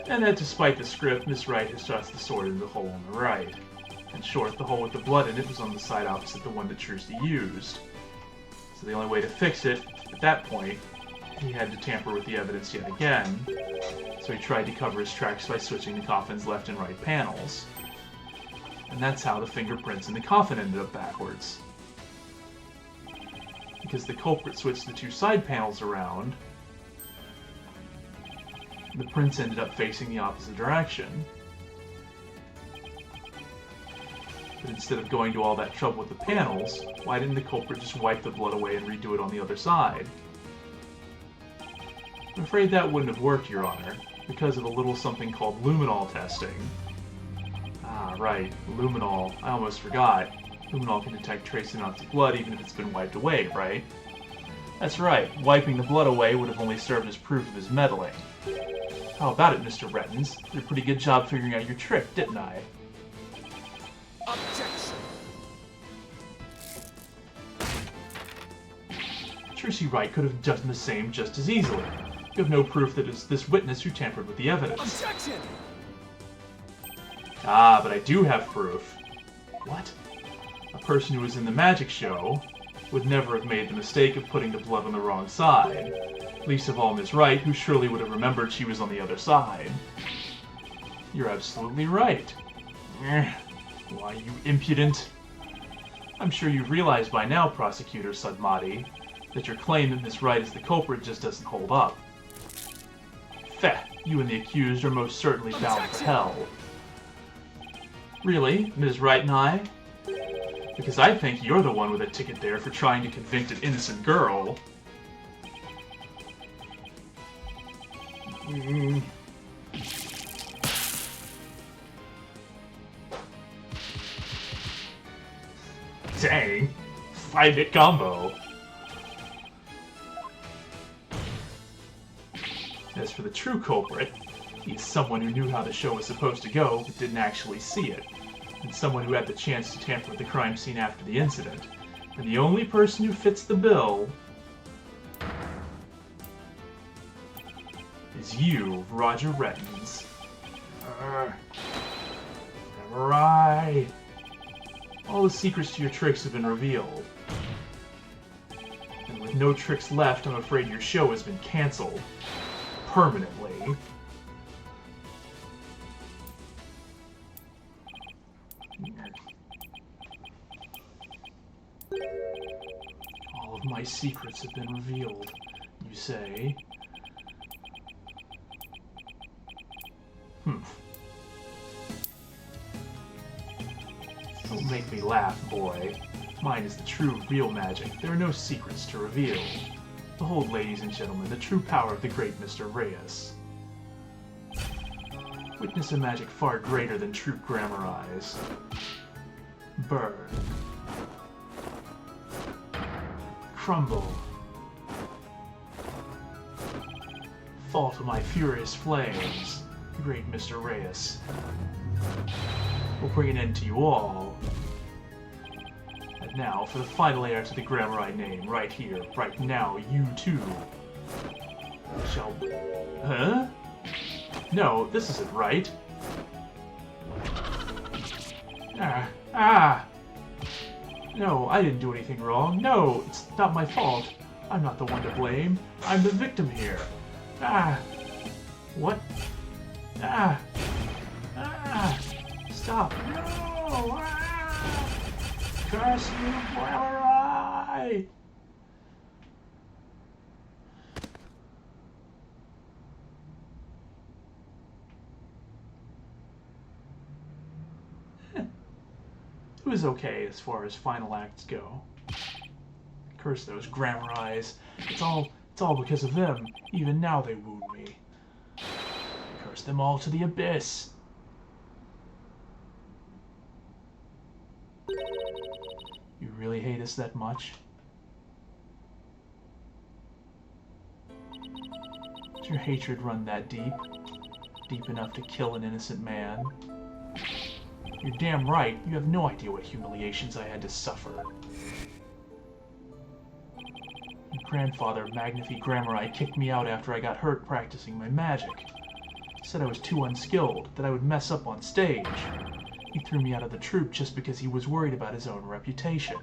And that despite the script, Miss Wright has thrust the sword into the hole on the right. In short, the hole with the blood in it was on the side opposite the one that Trusty used. So the only way to fix it, at that point, he had to tamper with the evidence yet again. So he tried to cover his tracks by switching the coffin's left and right panels. And that's how the fingerprints in the coffin ended up backwards. Because the culprit switched the two side panels around, the prints ended up facing the opposite direction. But instead of going to all that trouble with the panels, why didn't the culprit just wipe the blood away and redo it on the other side? I'm afraid that wouldn't have worked, Your Honor, because of a little something called luminol testing. Ah, right, luminol. I almost forgot. Luminol can detect trace amounts of blood even if it's been wiped away, right? That's right, wiping the blood away would have only served as proof of his meddling. How about it, Mr. Rettens? Did a pretty good job figuring out your trick, didn't I? Objection! Trusty Wright could have done the same just as easily. You have no proof that it's this witness who tampered with the evidence. Objection! Ah, but I do have proof. What? A person who was in the magic show would never have made the mistake of putting the blood on the wrong side. Least of all Miss Wright, who surely would have remembered she was on the other side. You're absolutely right. Why, you impudent. I'm sure you've realized by now, Prosecutor Sudmati, that your claim that Miss Wright is the culprit just doesn't hold up. Feh, you and the accused are most certainly bound for hell. Really, Ms. Wright and I? Because I think you're the one with a ticket there for trying to convict an innocent girl. Dang. 5-hit combo. As for the true culprit, he's someone who knew how the show was supposed to go, but didn't actually see it. And someone who had the chance to tamper with the crime scene after the incident. And the only person who fits the bill is you, Roger Rettens. Right. Oh, the secrets to your tricks have been revealed. And with no tricks left, I'm afraid your show has been cancelled. Permanently. All of my secrets have been revealed, you say? Don't make me laugh, boy. Mine is the true, real magic. There are no secrets to reveal. Behold, ladies and gentlemen, the true power of the great Mr. Reyes. Witness a magic far greater than true grammar eyes. Burn. Crumble. Fall to my furious flames, great Mr. Reyes. We'll bring an end to you all. And now, for the final heir to the Grammar name, right here, right now, you too shall... Huh? No, this isn't right. No, I didn't do anything wrong. No, it's not my fault. I'm not the one to blame. I'm the victim here. What? Stop. No! Curse you, Grammar Eye! It was okay as far as final acts go. Curse those Grammar Eyes. It's all because of them. Even now they wound me. Curse them all to the abyss. You really hate us that much? Does your hatred run that deep? Deep enough to kill an innocent man? You're damn right, you have no idea what humiliations I had to suffer. Your grandfather, Magnifi Grammar Eye, kicked me out after I got hurt practicing my magic. He said I was too unskilled, that I would mess up on stage. He threw me out of the troupe just because he was worried about his own reputation.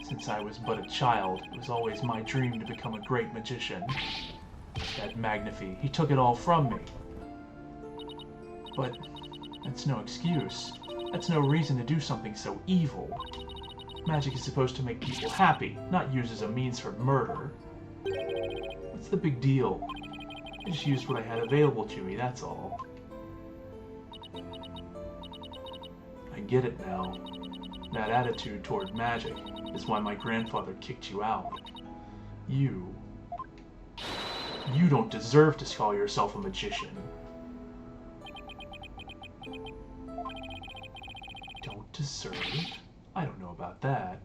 Since I was but a child, it was always my dream to become a great magician. That Magnifi, he took it all from me. But that's no excuse. That's no reason to do something so evil. Magic is supposed to make people happy, not used as a means for murder. What's the big deal? I just used what I had available to me, that's all. I get it now. That attitude toward magic is why my grandfather kicked you out. You don't deserve to call yourself a magician. Don't deserve? I don't know about that.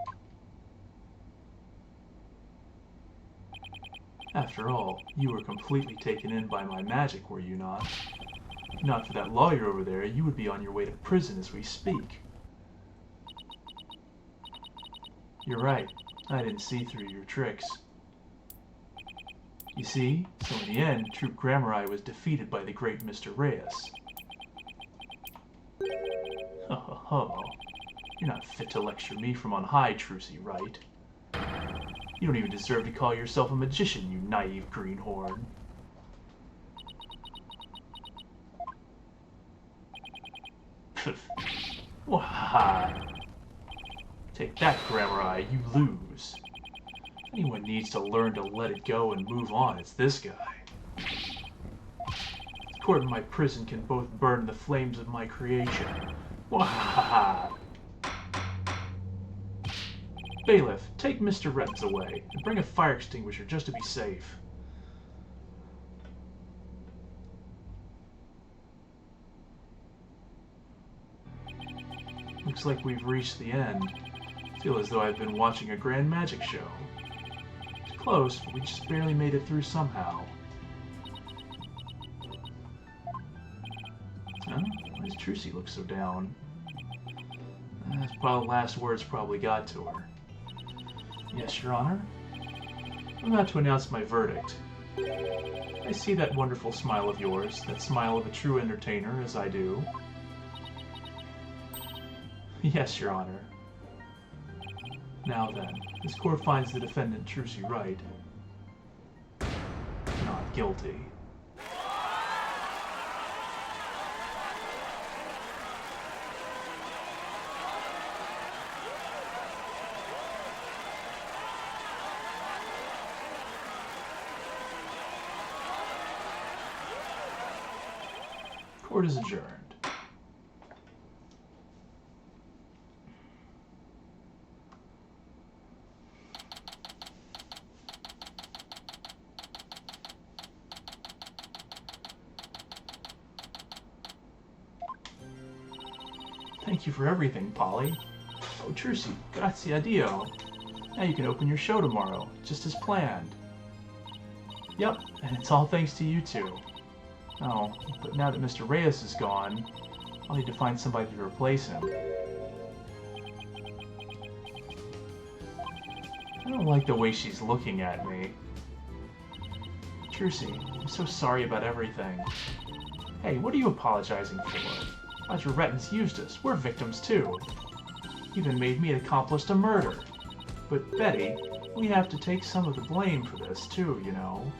After all, you were completely taken in by my magic, were you not? If not for that lawyer over there, you would be on your way to prison as we speak. You're right. I didn't see through your tricks. You see? So in the end, Troupe Grammar Eye was defeated by the great Mr. Reyes. Ho ho ho. You're not fit to lecture me from on high, Trucy, right? You don't even deserve to call yourself a magician, you naive greenhorn. Wah! Take that, Grammar Eye, you lose. If anyone needs to learn to let it go and move on, it's this guy. The court and my prison can both burn in the flames of my creation. Wah! Bailiff, take Mr. Rettens away, and bring a fire extinguisher just to be safe. Looks like we've reached the end. I feel as though I've been watching a grand magic show. It's close, but we just barely made it through somehow. Huh? Why does Trucy look so down? That's probably the last words probably got to her. Yes, Your Honor? I'm about to announce my verdict. I see that wonderful smile of yours, that smile of a true entertainer, as I do. Yes, Your Honor. Now then, this court finds the defendant Trucy Wright not guilty. Court is adjourned. Thank you for everything, Polly. Oh, Trucy, grazie a Dio. Now you can open your show tomorrow, just as planned. Yep, and it's all thanks to you two. Oh, but now that Mr. Reyes is gone, I'll need to find somebody to replace him. I don't like the way she's looking at me. Trucy, I'm so sorry about everything. Hey, what are you apologizing for? Roger Retton's used us. We're victims too. He even made me accomplice a murder. But Betty, we have to take some of the blame for this too, you know.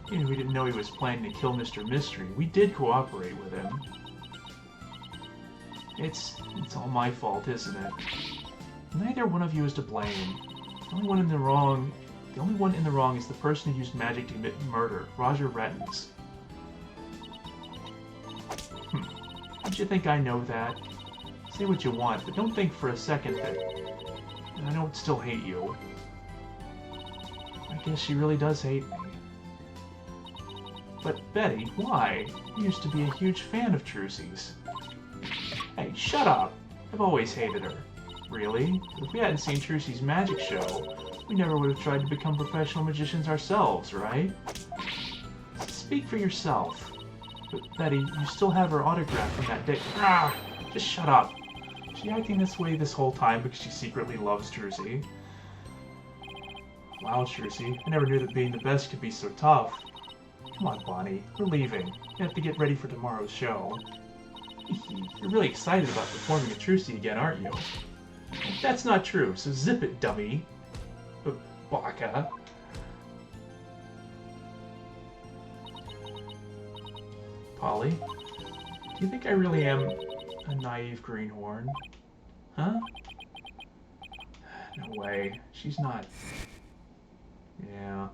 Even if we didn't know he was planning to kill Mr. Mystery, we did cooperate with him. It's all my fault, isn't it? Neither one of you is to blame. The only one in the wrong is the person who used magic to commit murder, Roger Rettons. Don't you think I know that? Say what you want, but don't think for a second that I don't still hate you. I guess she really does hate me. But Betty, why? You used to be a huge fan of Trucy's. Hey, shut up! I've always hated her. Really? If we hadn't seen Trucy's magic show, we never would have tried to become professional magicians ourselves, right? Speak for yourself. But Betty, you still have her autograph from that day. Ah! Just shut up. Is she acting this way this whole time because she secretly loves Trucy? Wow, Trucy, I never knew that being the best could be so tough. Come on, Bonnie, we're leaving. You have to get ready for tomorrow's show. You're really excited about performing at Trucy again, aren't you? That's not true, so zip it, dummy. Baka. Polly, do you think I really am a naive greenhorn? Huh? No way. She's not. Yeah.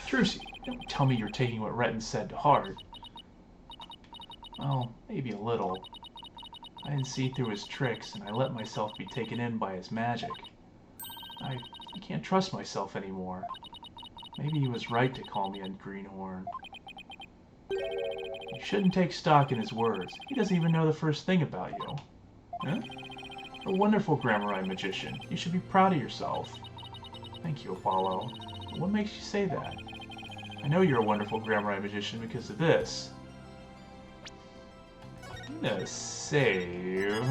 Trucy, don't tell me you're taking what Retton said to heart. Well, maybe a little. I didn't see through his tricks, and I let myself be taken in by his magic. I can't trust myself anymore. Maybe he was right to call me a greenhorn. You shouldn't take stock in his words. He doesn't even know the first thing about you. Huh? A wonderful Gramarye magician. You should be proud of yourself. Thank you, Apollo. What makes you say that? I know you're a wonderful Gramarye magician because of this. I'm gonna save.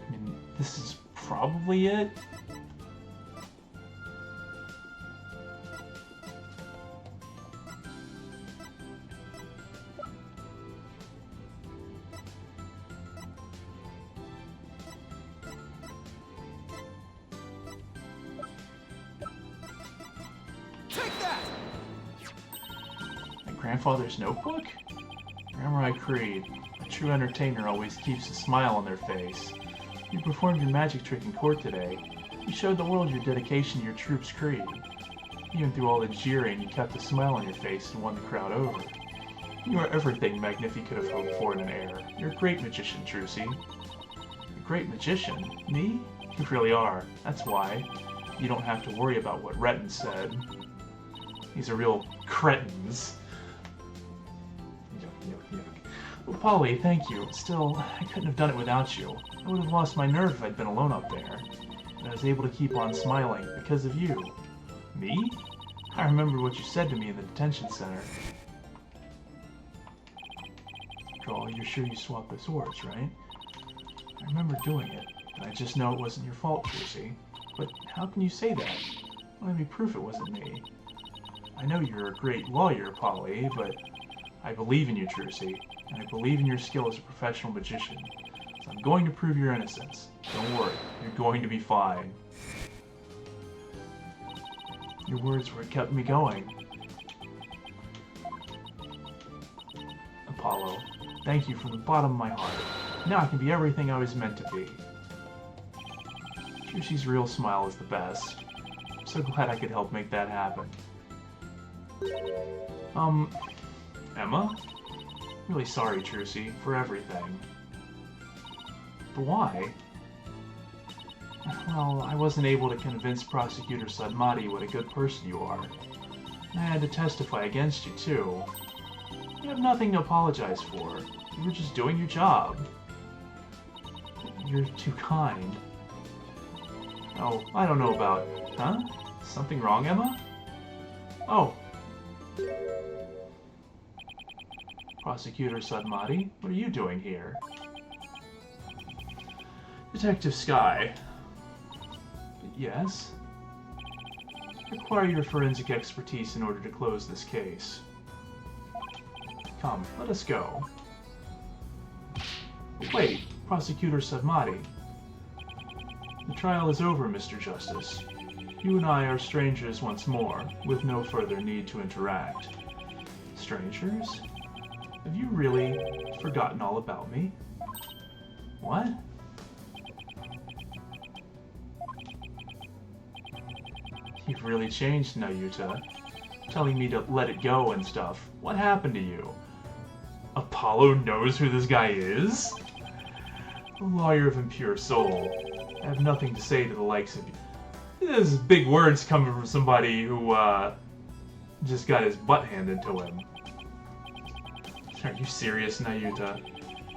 I mean, this is probably it. Grandfather's notebook? Gramarye Creed. A true entertainer always keeps a smile on their face. You performed your magic trick in court today. You showed the world your dedication to your troops' creed. Even through all the jeering, you kept a smile on your face and won the crowd over. You are everything Magnifi could have hoped for in an heir. You're a great magician, Trucy. A great magician? Me? You really are. That's why. You don't have to worry about what Retin said. These are real cretins. Yuck, yuck, yuck. Well, Polly, thank you. Still, I couldn't have done it without you. I would have lost my nerve if I'd been alone up there. And I was able to keep on smiling because of you. Me? I remember what you said to me in the detention center. After all, you're sure you swapped the swords, right? I remember doing it, and I just know it wasn't your fault, Trucy. But how can you say that? I don't have any proof it wasn't me. I know you're a great lawyer, Polly, but I believe in you, Trucy, and I believe in your skill as a professional magician. So I'm going to prove your innocence. Don't worry, you're going to be fine. Your words were what kept me going. Apollo, thank you from the bottom of my heart. Now I can be everything I was meant to be. Trucy's real smile is the best. I'm so glad I could help make that happen. Emma? Really sorry, Trucy, for everything. But why? Well, I wasn't able to convince Prosecutor Sadmati what a good person you are. I had to testify against you, too. You have nothing to apologize for. You were just doing your job. You're too kind. Oh, I don't know about... Huh? Something wrong, Emma? Oh. Prosecutor Sadmati, what are you doing here? Detective Sky. Yes? Require your forensic expertise in order to close this case. Come, let us go. Wait, Prosecutor Sadmati. The trial is over, Mr. Justice. You and I are strangers once more, with no further need to interact. Strangers? Have you really forgotten all about me? What? You've really changed, Nayuta. Telling me to let it go and stuff. What happened to you? Apollo knows who this guy is? A lawyer of impure soul. I have nothing to say to the likes of you. There's big words coming from somebody who, just got his butt handed to him. Are you serious, Nayuta?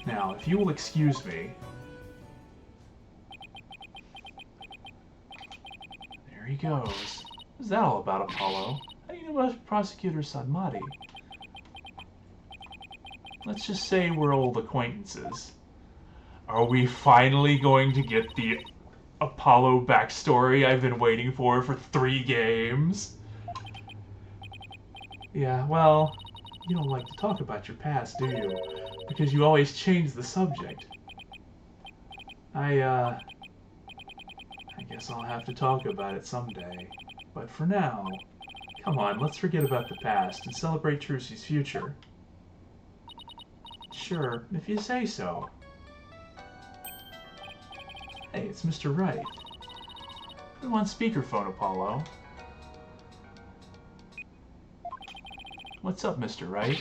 Now, if you will excuse me... There he goes. What's that all about, Apollo? How do you know about Prosecutor Sadmati? Let's just say we're old acquaintances. Are we finally going to get the Apollo backstory I've been waiting for 3 games? Yeah, well, you don't like to talk about your past, do you? Because you always change the subject. I guess I'll have to talk about it someday. But for now, come on, let's forget about the past and celebrate Trucy's future. Sure, if you say so. Hey, it's Mr. Wright. Put him on speakerphone, Apollo. What's up, Mr. Wright?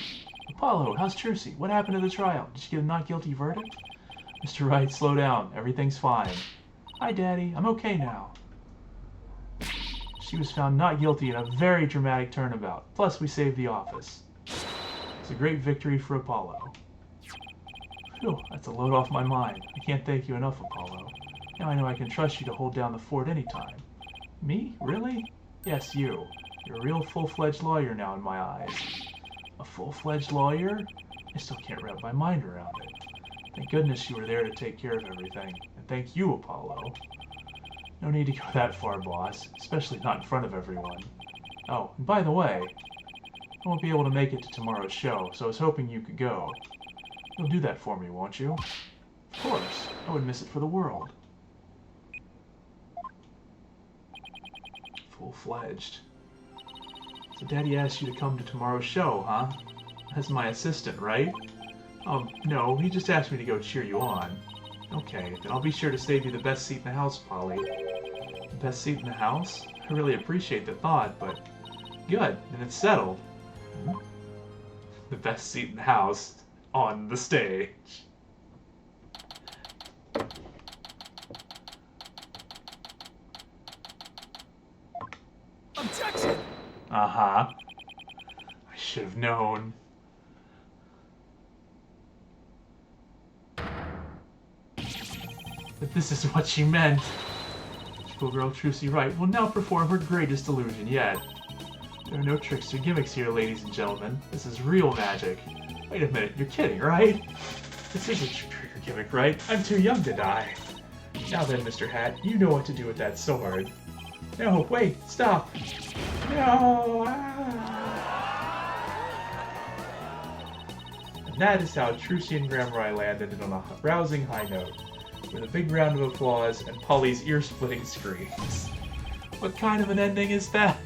Apollo, how's Trucy? What happened to the trial? Did you get a not guilty verdict? Mr. Wright, slow down. Everything's fine. Hi, Daddy. I'm okay now. She was found not guilty in a very dramatic turnabout. Plus, we saved the office. It's a great victory for Apollo. Phew, that's a load off my mind. I can't thank you enough, Apollo. Now I know I can trust you to hold down the fort anytime. Me? Really? Yes, you. You're a real full-fledged lawyer now in my eyes. A full-fledged lawyer? I still can't wrap my mind around it. Thank goodness you were there to take care of everything. And thank you, Apollo. No need to go that far, boss. Especially not in front of everyone. Oh, and by the way, I won't be able to make it to tomorrow's show, so I was hoping you could go. You'll do that for me, won't you? Of course. I wouldn't miss it for the world. Full-fledged. So Daddy asked you to come to tomorrow's show, huh? As my assistant, right? No, he just asked me to go cheer you on. Okay, then I'll be sure to save you the best seat in the house, Polly. The best seat in the house? I really appreciate the thought, but... Good, then it's settled. the best seat in the house on the stage. Objection! Uh-huh. I should have known. That this is what she meant. Schoolgirl Trucy Wright will now perform her greatest illusion yet. There are no tricks or gimmicks here, ladies and gentlemen. This is real magic. Wait a minute, you're kidding, right? This isn't a trick or gimmick, right? I'm too young to die. Now then, Mr. Hat, you know what to do with that sword. No, wait, stop. No! And that is how Trucy and Gramarye Land ended on a rousing high note, with a big round of applause and Polly's ear-splitting screams. What kind of an ending is that?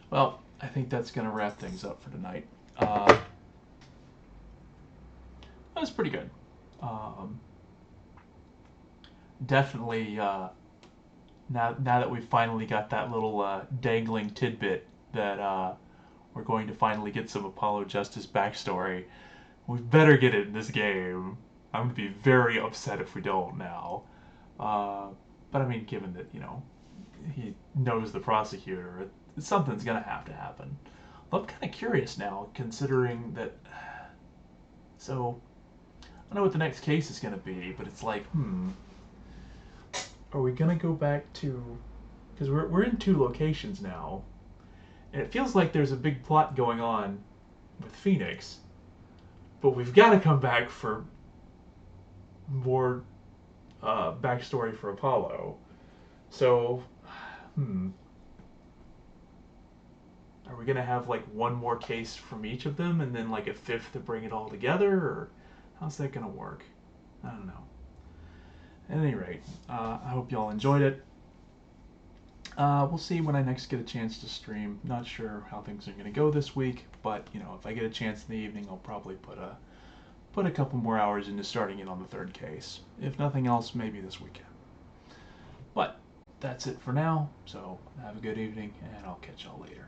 Well, I think that's going to wrap things up for tonight. That was pretty good. Definitely, now that we've finally got that little dangling tidbit that we're going to finally get some Apollo Justice backstory, we better get it in this game. I'm going to be very upset if we don't now. But I mean, given that, he knows the prosecutor, something's going to happen. Well, I'm kind of curious now, considering that... So, I don't know what the next case is going to be, but it's like, are we going to go back to... Because we're in 2 locations now, and it feels like there's a big plot going on with Phoenix, but we've got to come back for more backstory for Apollo. So, are we going to have like one more case from each of them and then like a 5th to bring it all together? Or how's that going to work? I don't know. At any rate, I hope y'all enjoyed it. We'll see when I next get a chance to stream. Not sure how things are going to go this week, but if I get a chance in the evening, I'll probably put a couple more hours into starting it on the 3rd case. If nothing else, maybe this weekend. But that's it for now, so have a good evening, and I'll catch y'all later.